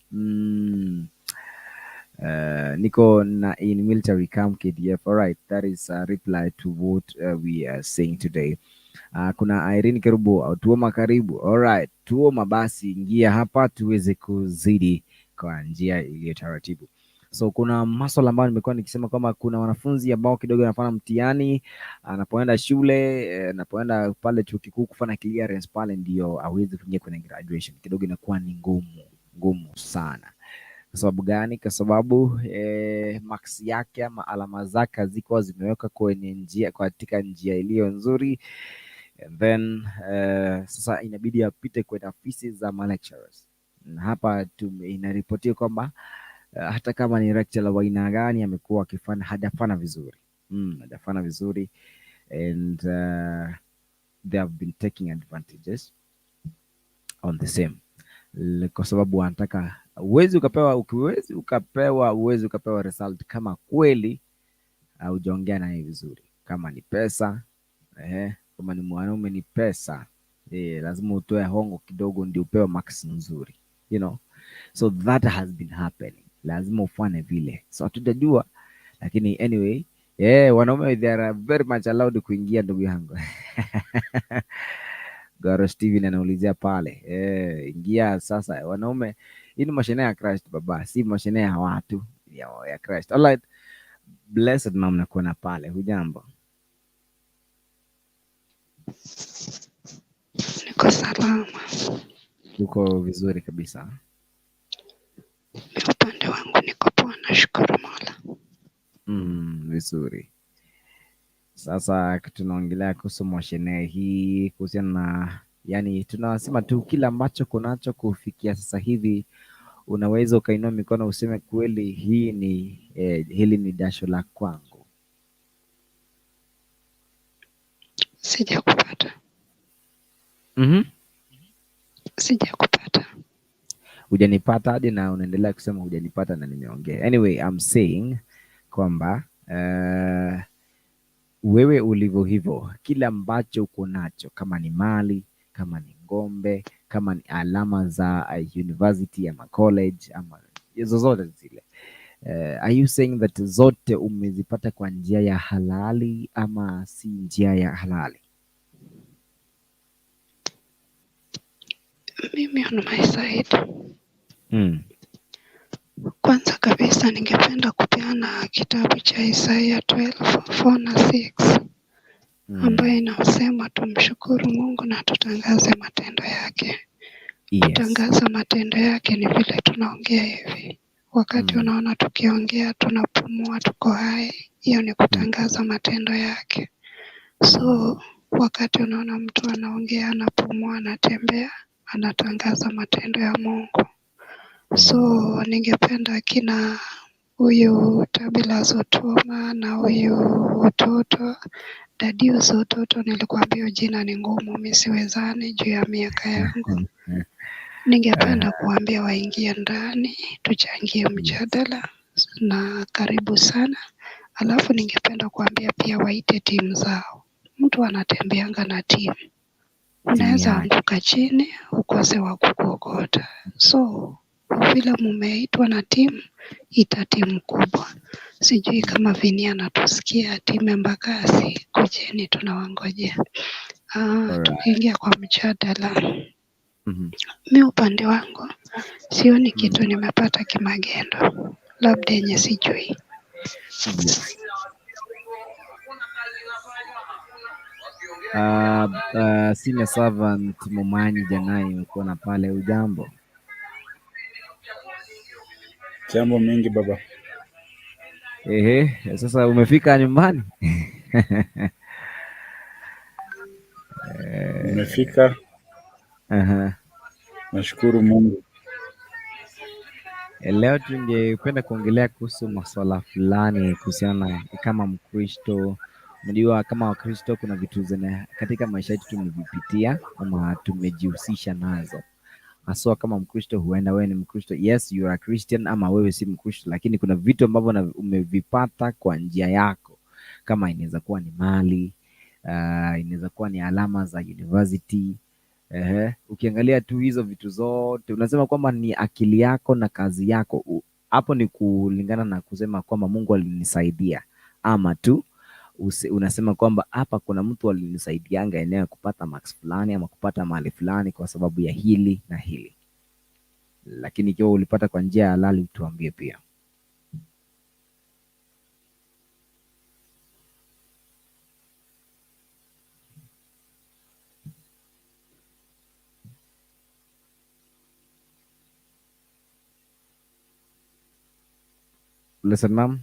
Niko na in military camp KDF. All right, that is a reply to what we are saying today. Kuna Irene Kerubo, Tuoma karibu. All right, Tuoma basi ingia hapa tuweze kuzidi kwa njia iliyo taratibu. So kuna masuala ambayo nimekuwa nikisema kwamba kuna wanafunzi ambao kidogo wanafanya mtihani, anapoenda shule, anapoenda pale chuo kikuu kufanya clearance pale ndio aweze kuingia kwenye graduation, kidogo inakuwa ni ngumu sana. Kwa sababu gani? Kwa sababu marks yake ama alama zake ziko zimeweka kwenye njia, katika njia iliyo nzuri, and then sasa inabidi apite kwenye afisi za lecturers. Na hapa inaripotia kwamba hata kama ni lecturer wa aina gani amekuwa akifanya hajafanya vizuri, and they have been taking advantages on the same, kwa sababu wanataka uwezi ukapewa result kama kweli hujaongea naye vizuri. Kama ni pesa, kama ni mwanaume ni pesa, lazima utoe hongo kidogo ndio upewe marks nzuri, so that has been happening. Lazima ufanye vile, so hatujajua, lakini anyway, wanaume they are very much allowed kuingia, ndugu yangu. Garo Steven anaulizia pale, ingia sasa wanaume. Hii ni mashine ya Christ baba, si mashine ya watu ya Christ. All right, blessed mom nakuona pale. Hujambo? Niko salama. Uko vizuri kabisa? Upande wangu niko poa, nashukuru Mola. Vizuri. Sasa tunaongelea kuhusu mashine hii, kuhusiana na yani tunasema tu kila ambacho kunacho kufikia sasa hivi unaweza ukainua mikono useme kweli hili ni dasho la kwangu. Sijakupata. Sijakupata. Hujanipata hadi na unaendelea kusema hujanipata na nimeongea. Anyway, I'm saying kwamba wewe ulivyo hivyo, kila ambacho uko nacho, kama ni mali, kama ni ngombe, kama ni alama za university ama college ama zozote zile, are you saying that zote umezipata kwa njia ya halali ama si njia ya halali? Mimi on my side. Kwanza kabisa ningependa kupeana kitabu cha Isaiah 12:4 na 6 ambayo inasema tumshukuru Mungu na tutangaze matendo yake. Yes. Kutangaza matendo yake ni vile tunaongea hivi. Wakati unaona tukiongea tunapumua, tuko hai, hiyo ni kutangaza matendo yake. So wakati unaona mtu anaongea, anapumua, anatembea, anatangaza matendo ya Mungu. So ningependa kina huyu Tabila Zotoma na huyu Ototo, Dadius Ototo, nilikwambia jina ni ngumu, mimi siwezani juu ya miaka yangu. Ningependa kuambia waingie ndani, tuchangie mjadala na karibu sana. Alafu ningependa kuambia pia waite timu zao. mtu anatembeanga na timu, Timu unaweza yake. anguka chini ukose wa kukuokota. So vile mumeitwa na timu, ita timu kubwa. Sijui kama Vini anatusikia, timu Embakasi, kujeni tunawangojea. Alright. Tukiingia kwa mjadala, mi upande wangu sioni kitu nimepata kimagendo, labda yenye sijui. Yes. Senior servant Momanyi Janai umekuona pale, ujambo? Jambo mingi baba. Sasa umefika nyumbani? Nimefika. Nashukuru Mungu. Leo tungependa kuongelea kuhusu masuala fulani kuhusiana na kama Mkristo. Unajua kama Wakristo kuna vitu katika maisha yetu tumevipitia ama tumejihusisha nazo. Haswa kama Mkristo, huenda wewe ni Mkristo, yes you are a Christian, ama wewe si Mkristo, lakini kuna vitu ambavyo umevipata kwa njia yako, kama inaweza kuwa ni mali, inaweza kuwa ni alama za university. Ukiangalia tu hizo vitu zote unasema kwamba ni akili yako na kazi yako. Hapo ni kulingana na kusema kwamba Mungu alinisaidia, ama tu unasema kwamba hapa kuna mtu alinisaidianga eneo kupata marks fulani ama kupata mali fulani kwa sababu ya hili na hili. Lakini ikiwa ulipata kwa njia halali, tuambie pia. Listen, ma'am.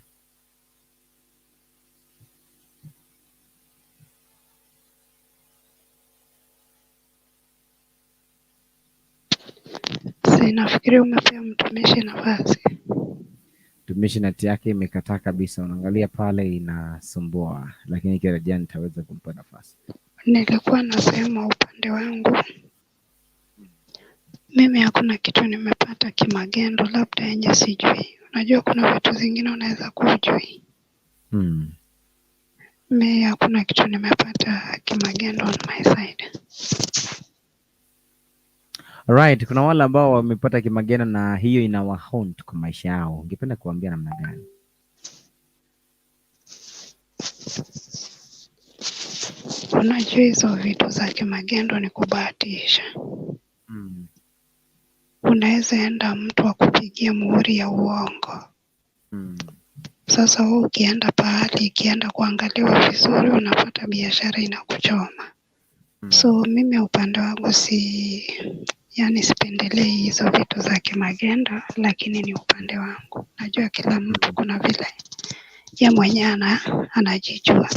Nafikiri umepea mtumishi nafasi. Mtumishi neti yake imekataa kabisa, unaangalia pale inasumbua, lakini ikirejea nitaweza kumpa nafasi. Nilikuwa nasema upande wangu, mimi hakuna kitu nimepata kimagendo, labda yenye sijui. Unajua kuna vitu zingine unaweza kujui. Mimi hakuna kitu nimepata kimagendo on my side. Alright, kuna wale ambao wamepata kimagendo na hiyo inawahaunt kwa maisha yao. Ungependa kuambia namna gani? Unajua hizo vitu za kimagendo ni kubahatisha. Unaweza enda mtu akupigia muhuri ya uongo. Sasa wewe ukienda pahali, ikienda kuangaliwa vizuri, unapata biashara inakuchoma. So mimi upande wangu sipendelei hizo vitu za kimagendo, lakini ni upande wangu. Najua kila mtu kuna vile ya mwenyewe anajijua.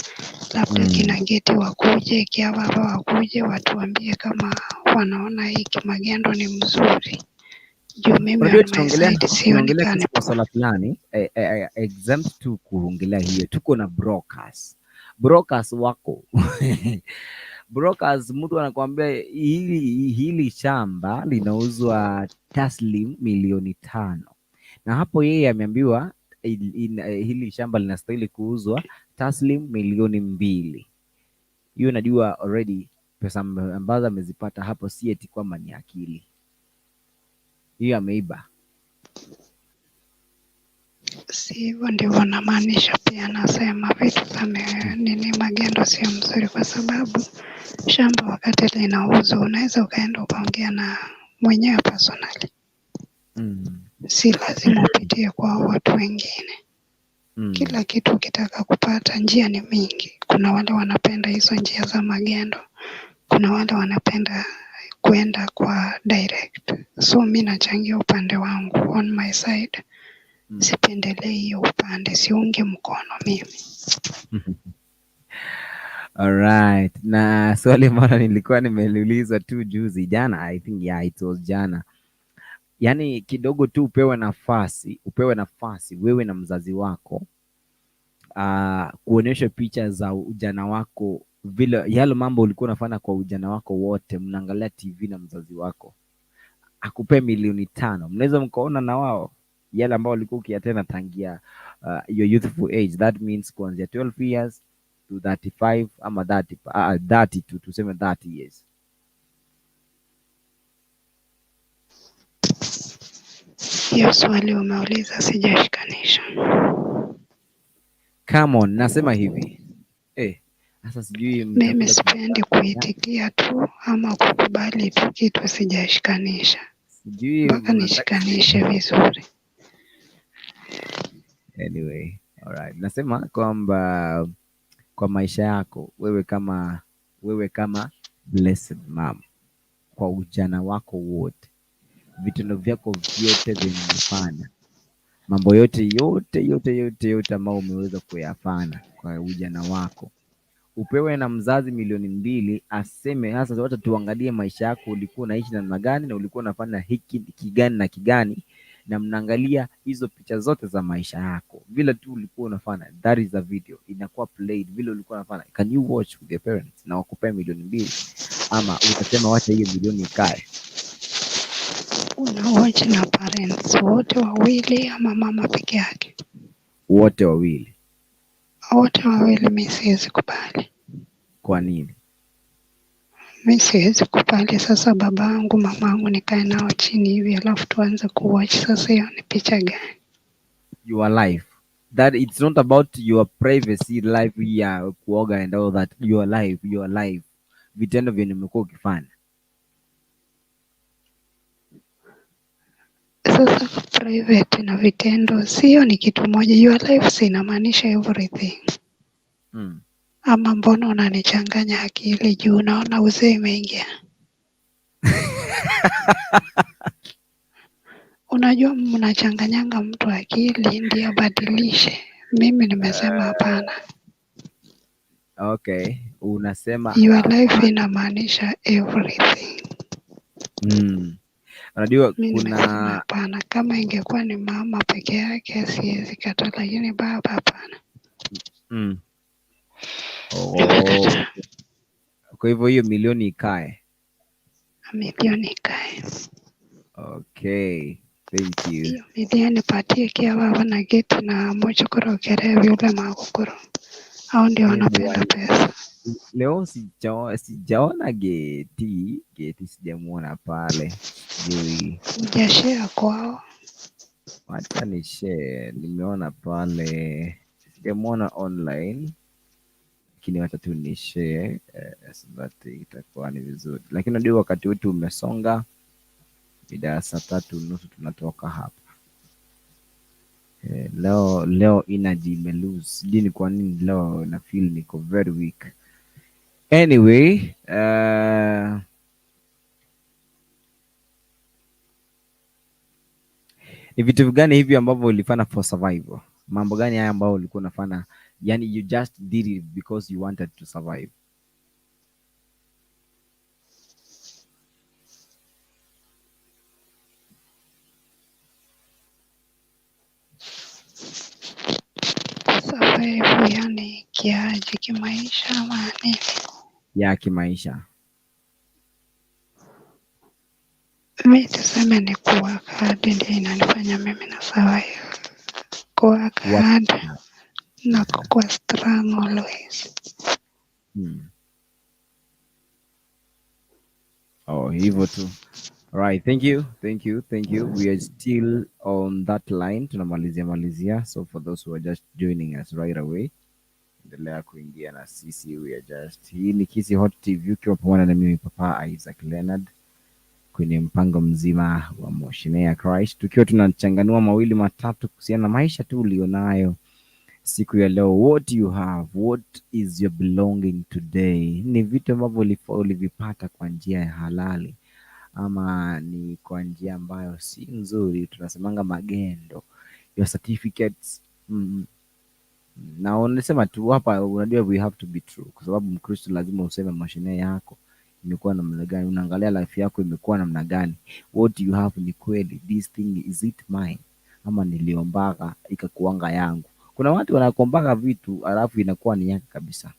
Labda kina Geti wakuje, Kiababa wakuje, watuambie kama wanaona hii kimagendo ni mzuri. Juu mimi tunaongelea masuala fulani, exempt tu kuongelea hiyo. Tuko na brokers wako brokers, mtu anakuambia hili shamba linauzwa taslim milioni 5, na hapo yeye ameambiwa hili shamba linastahili kuuzwa taslim milioni 2. Hiyo najua already pesa ambazo amezipata hapo, si eti kwamba ni akili. Hiyo ameiba. Si hivyo ndivyo namaanisha. Pia nasema vitu za magendo sio mzuri, kwa sababu shamba wakati linauzwa unaweza ukaenda ukaongea na mwenyewe personally. Si lazima upitie kwa watu wengine. Kila kitu ukitaka kupata, njia ni mingi. Kuna wale wanapenda hizo njia za magendo, kuna wale wanapenda kuenda kwa direct. So mimi nachangia upande wangu, on my side. Sipendelei hiyo upande, siungi mkono mimi. Alright, na swali ambalo nilikuwa nimeliuliza tu juzi jana, I think it was jana. Yaani kidogo tu upewe nafasi wewe na mzazi wako kuonyesha picha za ujana wako, vile yale mambo ulikuwa unafanya kwa ujana wako wote, mnaangalia TV na mzazi wako akupe milioni 5, mnaweza mkaona na wao yale ambao walikuwa ukiyatenda tangia your youthful age. That means kuanzia 12 years to 35 ama 30, 30 to tuseme 30 years? Hiyo swali umeuliza sijashikanisha. Come on, nasema hivi. Sasa sijui Mimi sipendi kuitikia tu ama kukubali tu kitu sijashikanisha. sijui Mpaka nishikanishe vizuri. Anyway, alright. Nasema kwamba kwa maisha yako wewe kama blessed mom, kwa ujana wako wote, vitendo vyako vyote vimefanya, mambo yote ambayo umeweza kuyafanya kwa ujana wako, upewe na mzazi milioni 2 aseme sasa wote tuangalie maisha yako, ulikuwa unaishi namna gani na ulikuwa unafanya hiki kigani na kigani, na mnaangalia hizo picha zote za maisha yako vile tu ulikuwa unafanya, that is a video inakuwa played vile ulikuwa unafanya. Can you watch with your parents na wakupea milioni 2, ama utasema wacha hiyo milioni ikae? Una watch na parents wote wawili ama mama peke yake? Wote wawili. Wote wawili mimi siwezi kubali. Kwa nini? Mimi siwezi kubali sasa babangu mamangu nikae nao chini hivi alafu tuanze kuwatch. Sasa hiyo ni picha gani? Your life, that it's not about your privacy life ya kuoga and all that. Your life, vitendo vyenye umekuwa ukifanya. Sasa private na vitendo sio ni kitu moja. Your life si inamaanisha everything. Ama mbona unanichanganya akili juu unaona uzee imeingia? Unajua mnachanganyanga mtu akili ndio badilishe. Mimi nimesema hapana. Okay, unasema your life inamaanisha everything. Unajua kuna hapana, kama ingekuwa ni mama peke yake siwezi kataa, lakini baba hapana. Kwa hivyo hiyo milioni ikae. Milioni ikae. Okay, thank you. Hiyo milioni patie kia baba na geti na mochokoro kerevi yule makukuru. Hao ndio wanapenda pesa. Leo sijaona geti sijamuona pale. Hujashare kwao? Wacha ni share, nimeona pale. Sijamuona online. Lakini wacha tu ni share, so that itakuwa ni vizuri. Lakini ndio wakati wetu umesonga. Mida saa 3:30 tunatoka hapa. Leo energy imelose. Sijui ni kwa nini leo na feel niko very weak. Anyway, ni vitu gani hivi ambavyo ulifanya for survival? Mambo gani haya ambayo ulikuwa unafanya, yani you just did it because you wanted to survive? Survive yani kiaje, kimaisha ama nini? Ya kimaisha. Mimi tuseme ni kuwork hard ndio inanifanya mimi na survive. Kuwork hard na kuwa strong always. Hivyo tu. Alright, thank you. We are still on that line. Tunamalizia. So for those who are just joining us right away, endelea kuingia na sisi. We are just, hii ni Kisi Hot TV ukiwa pamoja na mimi Papa Isaac LENARD kwenye mpango mzima wa Mwenyewe Christ, tukiwa tunachanganua mawili matatu kuhusiana na maisha tu ulionayo siku ya leo. What you have, what is your belonging today? Ni vitu ambavyo ulivipata kwa njia ya halali ama ni kwa njia ambayo si nzuri, tunasemanga magendo, your certificates. Na unasema tu hapa, unajua we have to be true, kwa sababu Mkristo lazima useme mashine yako imekuwa namna gani, unaangalia life yako imekuwa namna gani. What you have ni kweli, this thing is it mine, ama niliombaga ikakuanga yangu. Kuna watu wanakombaga vitu alafu inakuwa ni yake kabisa.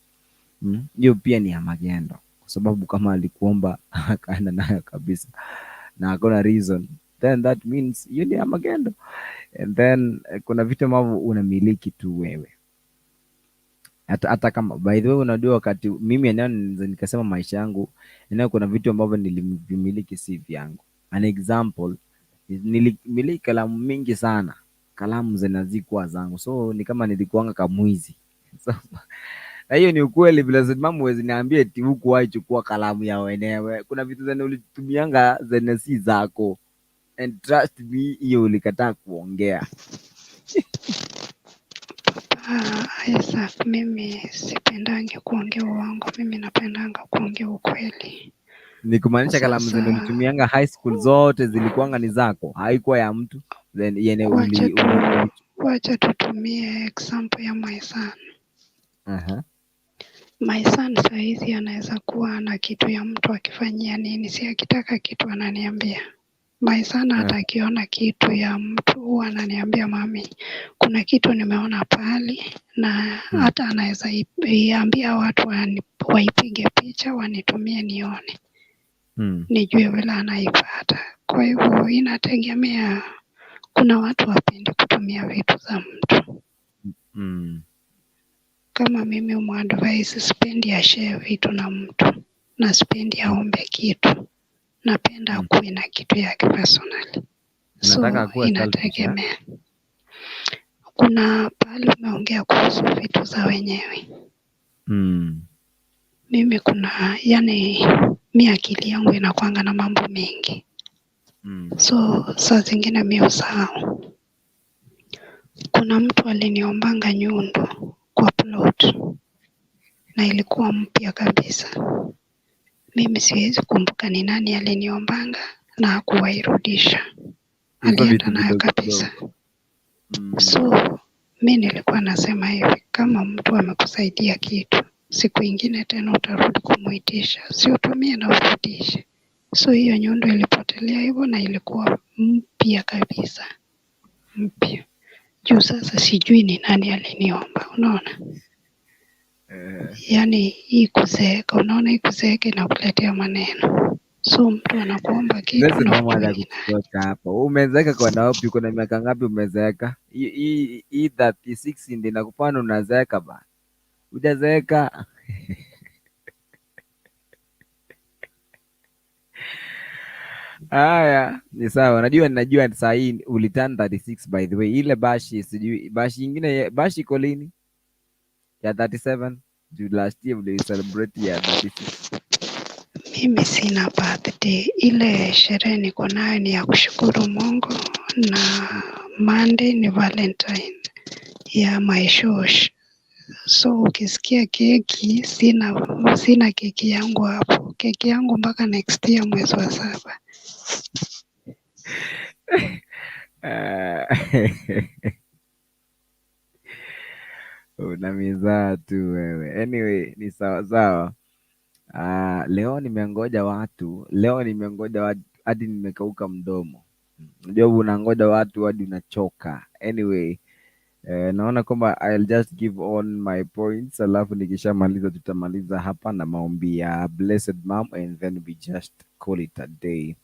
Hiyo pia ni ya magendo, kwa sababu kama alikuomba akaenda nayo kabisa na hakuna reason, then that means hiyo ni ya magendo. And then kuna vitu ambavyo unamiliki tu wewe. hata kama by the way, unajua wakati mimi eneo nikasema maisha yangu eneo, kuna vitu ambavyo nilimiliki si vyangu. An example, nilimiliki kalamu mingi sana, kalamu zinazikuwa zangu, so ni kama nilikuanga kamwizi. So, na hiyo ni ukweli, vile mama huwezi niambie eti huku wahi chukua kalamu ya wenyewe. Kuna vitu zenye ulitumianga zenye si zako, and trust me, hiyo ulikataa kuongea. Isaac, mimi sipendangi kuongea uongo, mimi napendanga kuongea ukweli. Ni kumaanisha kalamu Sasa zenye ulitumianga high school zote zilikuwanga ni zako, haikuwa ya mtu then yene wacha tutumie example ya my son. Aha. My son saizi anaweza kuwa na kitu ya mtu akifanyia nini, si akitaka kitu ananiambia. My son hata akiona kitu ya mtu huwa ananiambia, mami, kuna kitu nimeona pale, na hata anaweza iambia watu waipige picha wanitumie nione, nijue vile anaipata. Kwa hivyo inategemea, kuna watu wapendi kutumia vitu za mtu. Kama mimi umadvise, sipendi ashare vitu na mtu, na sipendi aombe kitu, napenda kuwe na kitu yake personally. So inategemea. Kuna pale umeongea kuhusu vitu za wenyewe. Mimi mi akili yangu inakuanga na mambo mengi. So saa zingine mi usahau. Kuna mtu aliniombanga nyundo kwa plot na ilikuwa mpya kabisa. Mimi siwezi kumbuka ni nani aliniombanga na hakuwairudisha, alienda nayo kabisa. So mi nilikuwa nasema hivi, kama mtu amekusaidia kitu, siku ingine tena utarudi kumuitisha, si utumie na urudishe. So hiyo nyundo ilipotelea hivyo, na ilikuwa mpya kabisa, mpya. Juu sasa sijui ni nani aliniomba, unaona? Yani hii kuzeeka, unaona, hii kuzeeka inakuletea maneno. So mtu anakuomba kitu na kutoka hapo. Umezeeka kwa na wapi? Uko na miaka ngapi umezeeka? Hii 36 ndio nakupana unazeeka bana. Hujazeeka. Haya, ni sawa. Najua saa hii uliturn 36 by the way. Ile bashi sijui bashi nyingine, bashi iko lini? Ya 37. Juu last year we celebrate ya 36. Mimi sina birthday. Ile sherehe niko nayo ni ya kushukuru Mungu, na Monday ni Valentine ya my shosh. So ukisikia keki, sina keki yangu hapo. Keki yangu mpaka next year mwezi wa 7. Unamizaa tu wewe. Anyway, ni sawa sawa. Leo nimengoja watu hadi nimekauka mdomo. Unajua unangoja watu hadi unachoka. Anyway, naona kwamba I'll just give on my points, alafu nikishamaliza tutamaliza hapa na maombi ya Blessed Mom and then we just call it a day,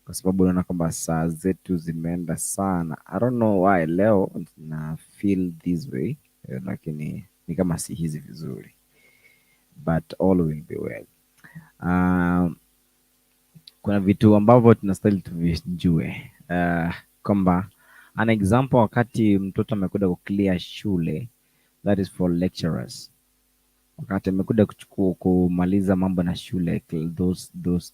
kwa sababu naona kwamba saa zetu zimeenda sana. I don't know why leo na feel this way, lakini ni kama si hizi vizuri, but all will be well. Kuna vitu ambavyo tunastahili tuvijue, kwamba an example, wakati mtoto amekuja kuclear shule, that is for lecturers. Wakati amekuja kumaliza mambo na shule,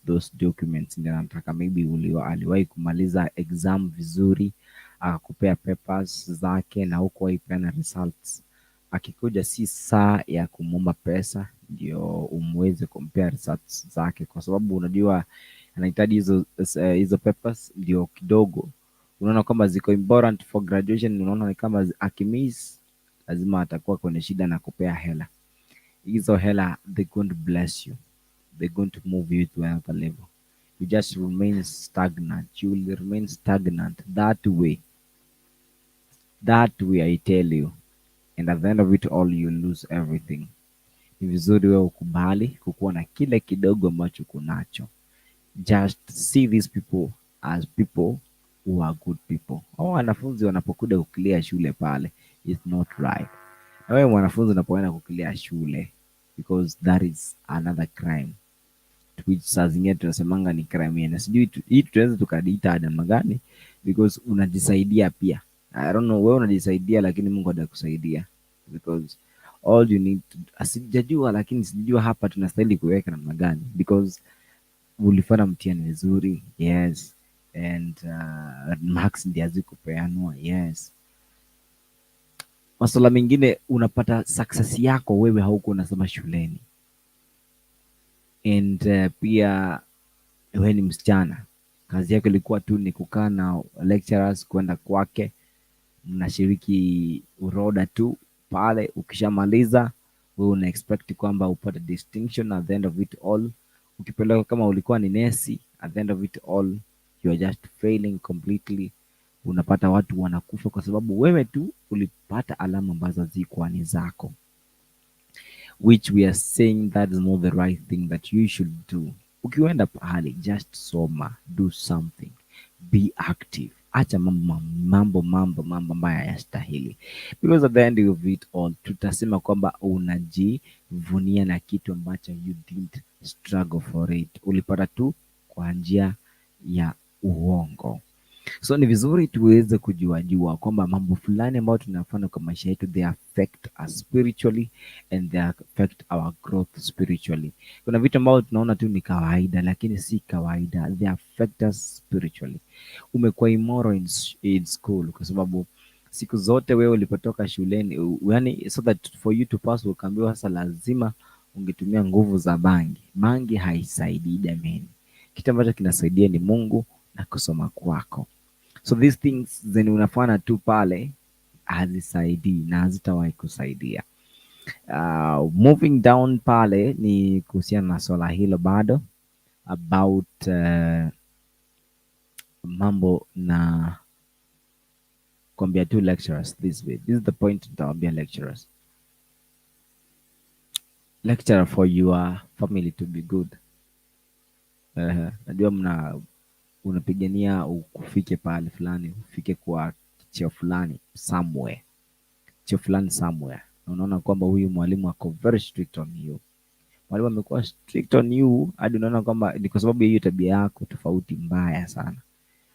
those documents, ndio nataka maybe aliwahi kumaliza exam vizuri, akakupea papers zake na huko waipeana results. Akikuja si saa ya kumwomba pesa ndio umweze kumpea results zake, kwa sababu unajua anahitaji hizo papers ndio kidogo unaona kwamba ziko important for graduation. Unaona ni kama akimiss lazima atakuwa kwenye shida na kupea hela. Hizo hela, they going to bless you, they going to move you to another level. You just remain stagnant. You will remain stagnant that way, I tell you, and at the end of it all you lose everything. Ni vizuri wewe ukubali kukuwa na kile kidogo ambacho kunacho. Just see these people as people who are good people. Wanafunzi wanapokuja kuclear shule pale, it's not right. wewe mwanafunzi unapoenda kukilia shule, because that is another crime, which saa zingine tunasemanga ni crime na sijui hii tunaweza tukadiita namna gani, because unajisaidia pia. I don't know, wewe unajisaidia lakini Mungu atakusaidia, because all you need to, asijajua lakini sijajua hapa tunastahili kuweka namna gani, because ulifanya mtihani vizuri, yes, and marks ndiye hazikupeanwa, yes. Masuala mengine unapata success yako wewe hauko unasoma shuleni, and pia wewe ni msichana, kazi yako ilikuwa tu ni kukaa na lecturers, kwenda kwake, mnashiriki uroda tu pale. Ukishamaliza wewe una expect kwamba upate distinction at the end of it all. Ukipeleka kama ulikuwa ni nesi, at the end of it all you are just failing completely. Unapata watu wanakufa kwa sababu wewe tu ulipata alama ambazo zilikuwa ni zako, which we are saying that is not the right thing that you should do. Ukienda pahali, just soma, do something, be active, acha mambo ambayo hayastahili, because at the end of it all tutasema kwamba unajivunia na kitu ambacho you didn't struggle for it, ulipata tu kwa njia ya uongo. So ni vizuri tuweze kujua kwamba mambo fulani ambayo tunafanya kwa maisha yetu, they affect us spiritually and they affect our growth spiritually. Kuna vitu ambavyo tunaona tu ni kawaida lakini si kawaida, they affect us spiritually. Umekuwa immoral in school kwa sababu siku zote wewe ulipotoka shuleni, yani so that for you to pass ukaambiwa sasa lazima ungetumia nguvu za bangi. Bangi haisaidii jamani. Kitu ambacho kinasaidia ni Mungu na kusoma kwako. So these things zenye unafanya tu pale hazisaidii na hazitawahi kusaidia. Moving down pale ni kuhusiana na swala hilo bado about mambo na kuambia tu lecturers this way. This is the point nitawaambia lecturers. Lecturer, for your family to be good. Najua unapigania ufike pale fulani, ufike kwa cheo fulani somewhere. Cheo fulani somewhere. Na unaona kwamba huyu mwalimu ako very strict on you. Mwalimu amekuwa strict on you hadi unaona kwamba ni kwa sababu ya hiyo tabia yako tofauti mbaya sana.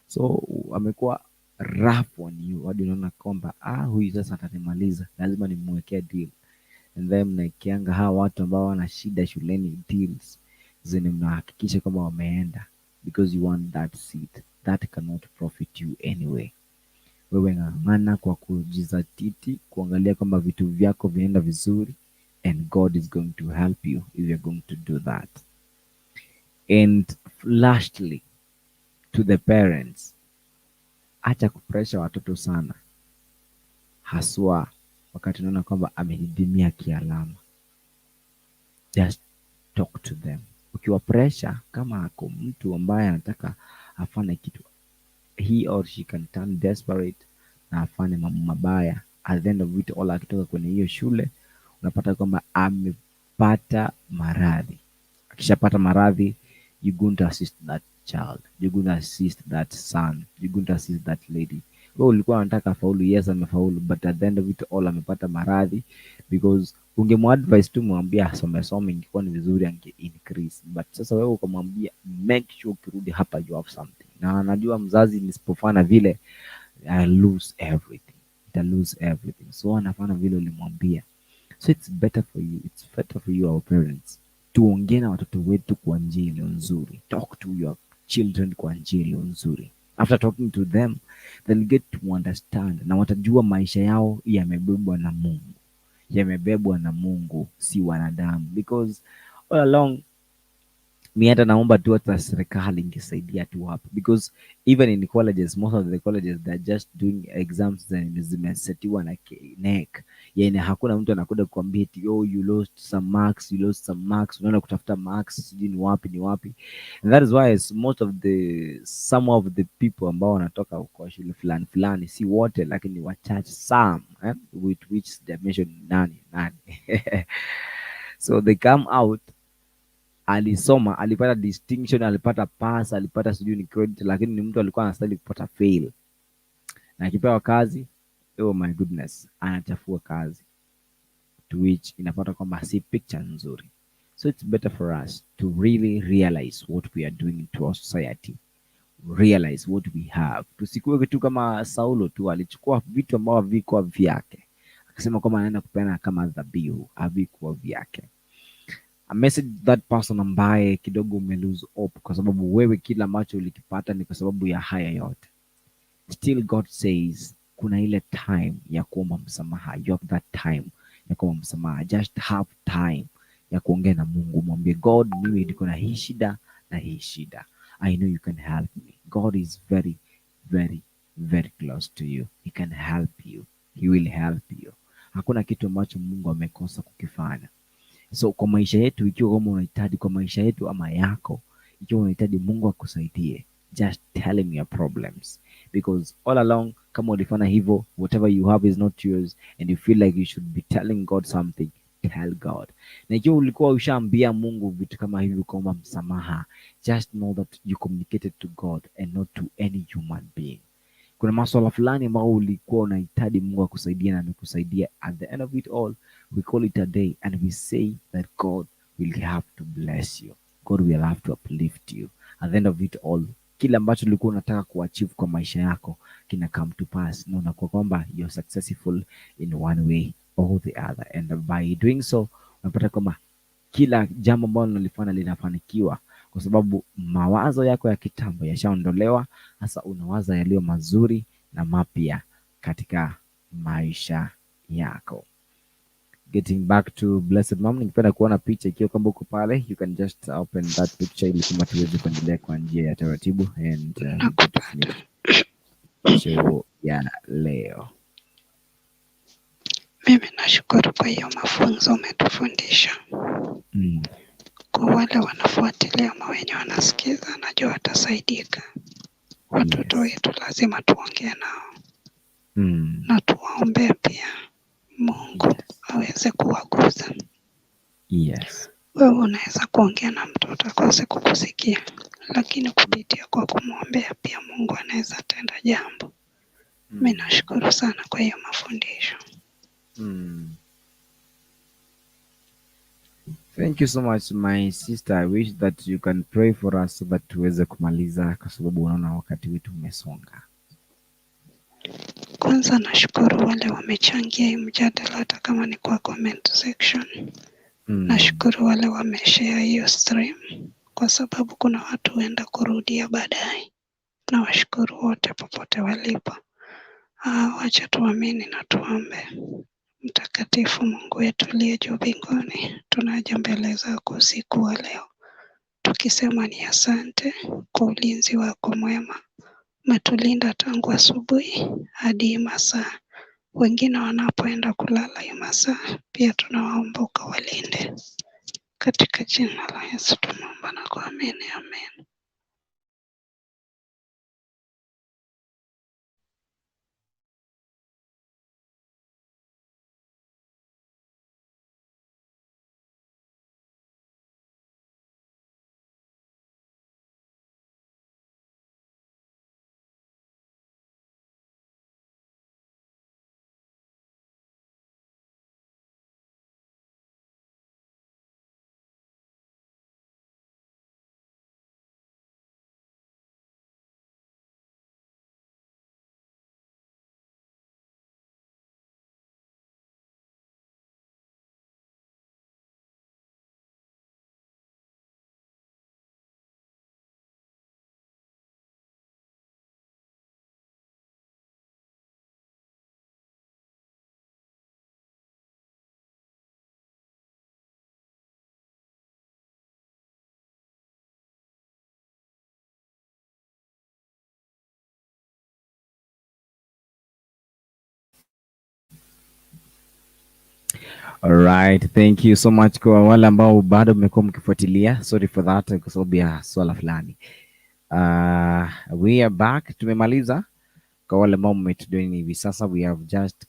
So amekuwa rough on you hadi unaona kwamba huyu sasa atanimaliza, lazima nimwekee deal. And then mnaekeanga hawa watu ambao wana shida shuleni deals zenye mnahakikisha kwamba wameenda, because you want that seat that cannot profit you anyway. Wewe ng'ang'ana kwa kujizatiti kuangalia kwamba vitu vyako vinaenda vizuri, and God is going to help you if you're going to do that. And lastly, to the parents, acha kupressure watoto sana, haswa wakati unaona kwamba amehidimia kialama. Just talk to them. Ukiwa pressure, kama ako mtu ambaye anataka afanye kitu, he or she can turn desperate na afanye mambo mabaya. At the end of it all, akitoka kwenye hiyo shule unapata kwamba amepata maradhi. Akishapata maradhi, you're going to assist that child, you're going to assist that son, you're going to assist that lady. Wewe ulikuwa unataka faulu, yes amefaulu, but at the end of it all amepata maradhi, because ungemuadvise tu mwambie asome ingekuwa ni vizuri, ange increase. But sasa wewe ukamwambia make sure ukirudi hapa you have something, na anajua mzazi nisipofanya vile I lose everything, lose everything. So anafanya vile ulimwambia. So it's better for you our parents, tuongee na watoto wetu kwa njia iliyo nzuri. Talk to your children kwa njia iliyo nzuri. After talking to them, they'll get to understand, na watajua maisha yao yamebebwa na Mungu. Yamebebwa na Mungu, si wanadamu. Because all along, mi hata naomba tu hata serikali ingesaidia tu hapa, because even in colleges, most of the colleges they're just doing exams zenye zimesetiwa na NEC, yani hakuna mtu anakuja kuambia eti you lost some marks, unaenda kutafuta marks sijui ni wapi. And that is why some of the people ambao wanatoka kwa shule fulani, si wote lakini wachache, some with which they mention nani so they come out, alisoma, alipata distinction, alipata pass, alipata sijui ni credit, lakini ni mtu alikuwa anastahili kupata fail. Na akipewa kazi, oh my goodness, anachafua kazi. to which inapata kwamba si picture nzuri. So it's better for us to really realize what we are doing to our society, realize what we have. Tusikuwe kitu kama Saulo tu alichukua vitu ambavyo havikuwa vyake, akasema kwamba anaenda kupeana kama dhabihu, havikuwa vyake. A message that person ambaye kidogo umelose hope kwa sababu wewe kila ambacho ulikipata ni kwa sababu ya haya yote. Still God says kuna ile time ya kuomba msamaha. You have that time ya kuomba msamaha. Just have time ya kuongea na Mungu, mwambie God, mimi niko na hii shida na hii shida. I know you can help me. God is very, very, very close to you. He can help you. He will help you. Hakuna kitu ambacho Mungu amekosa kukifanya. So kwa maisha yetu, ikiwa kama unahitaji kwa maisha yetu ama yako, ikiwa unahitaji Mungu akusaidie, just tell him your problems, because all along kama ulifanya hivyo, whatever you have is not yours and you feel like you should be telling God something, tell God. Na ikiwa ulikuwa ushaambia Mungu vitu kama hivi ukaomba msamaha, just know that you communicated to God and not to any human being. Kuna masuala fulani ambao ulikuwa unahitaji Mungu akusaidia na amekusaidia. At the end of it all, we call it a day and we say that God will have to bless you. God will have to uplift you. At the end of it all, kila ambacho ulikuwa unataka kuachieve kwa maisha yako kina come to pass, na unakuwa kwamba you're successful in one way or the other, and by doing so unapata kwamba kila jambo ambalo unalifanya linafanikiwa kwa sababu mawazo yako ya kitambo yashaondolewa. Sasa unawaza yaliyo mazuri na mapya katika maisha yako. Getting back to Blessed Mom, ningependa kuona picha ikiwa kama uko pale, you can just open that picture ili kama tuweze kuendelea kwa njia ya taratibu and show ya leo. Mimi nashukuru kwa hiyo mafunzo umetufundisha. Kwa wale wanafuatilia ama wenye wanasikiza, najua watasaidika. Watoto wetu lazima tuongee nao na tuwaombee pia Mungu aweze kuwaguza. Yes. Wewe unaweza kuongea na mtoto akose kukusikia, lakini kupitia kwa kumwombea pia Mungu anaweza tenda jambo. Mimi nashukuru sana kwa hiyo mafundisho. Thank you so much my sister. I wish that you can pray for us so that tuweze kumaliza kwa sababu unaona wakati wetu umesonga. Kwanza nashukuru wale wamechangia hii mjadala hata kama ni kwa comment section. Nashukuru wale wameshare hiyo stream kwa sababu kuna watu huenda kurudia baadaye. Nawashukuru wote popote walipo. Wacha tuamini na tuombe. Mtakatifu Mungu wetu aliye juu mbinguni, tunaja mbele zako usiku wa leo tukisema ni asante kwa ulinzi wako mwema. Umetulinda tangu asubuhi hadi masaa. Wengine wanapoenda kulala hii masaa, pia tunawaomba ukawalinde. Katika jina la Yesu tunaomba na kuamini, amen. Alright, thank you so much kwa wale ambao bado mmekuwa mkifuatilia. Sorry for that kwa sababu ya swala fulani. We are back. Tumemaliza. Kwa wale ambao mmetujoin hivi sasa, we have just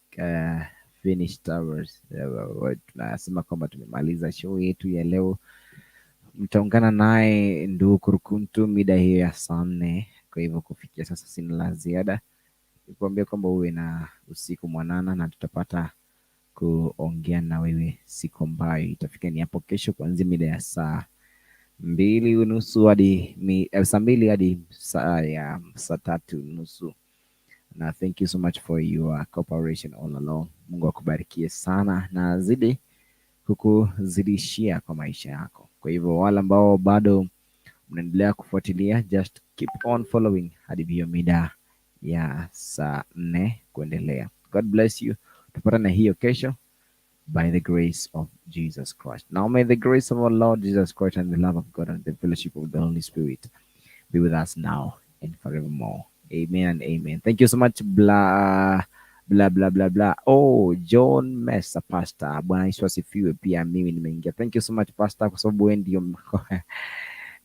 finished ours. Tunasema kwamba tumemaliza show yetu ya leo. Mtaungana naye ndugu Kurukuntu mida hiyo ya saa 4. Kwa hivyo kufikia sasa sina la ziada. Nikuambia kwamba uwe na usiku mwanana na tutapata kuongea na wewe siku ambayo itafika ni hapo kesho kuanzia mida ya saa 2:30 hadi saa 2 hadi saa 3:30. Na thank you so much for your cooperation all along. Mungu akubarikie sana na azidi kukuzidishia kwa maisha yako. Kwa hivyo wale ambao bado mnaendelea kufuatilia, just keep on following hadi hiyo mida ya saa 4 kuendelea. God bless you. Tupatane hiyo kesho by the grace of Jesus Christ. Now may the grace of our Lord Jesus Christ and the love of God and the fellowship of the Holy Spirit be with us now and forevermore. Amen and amen. Thank you so much. Blah blah blah blah blah. Oh, John Mesa Pastor. Bwana Yesu asifiwe. Pia mimi nimeingia. Thank you so much Pastor, kwa sababu wewe ndio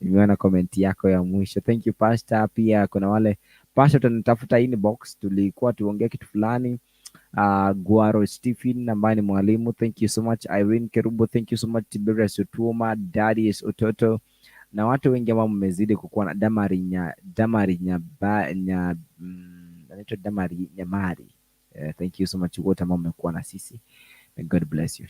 nimeona comment yako ya mwisho. Thank you Pastor. Pia kuna wale Pastor tunatafuta inbox, tulikuwa tuongea kitu fulani. Guaro Stephen ambaye ni mwalimu, thank you so much. Irene Kerubo, thank you so much. Tiberius Utuma, Darius Ototo na watu wengi ambao mmezidi kukuwa na Damari Nyamari. Thank you so much wote ambao mmekuwa na sisi. God bless you.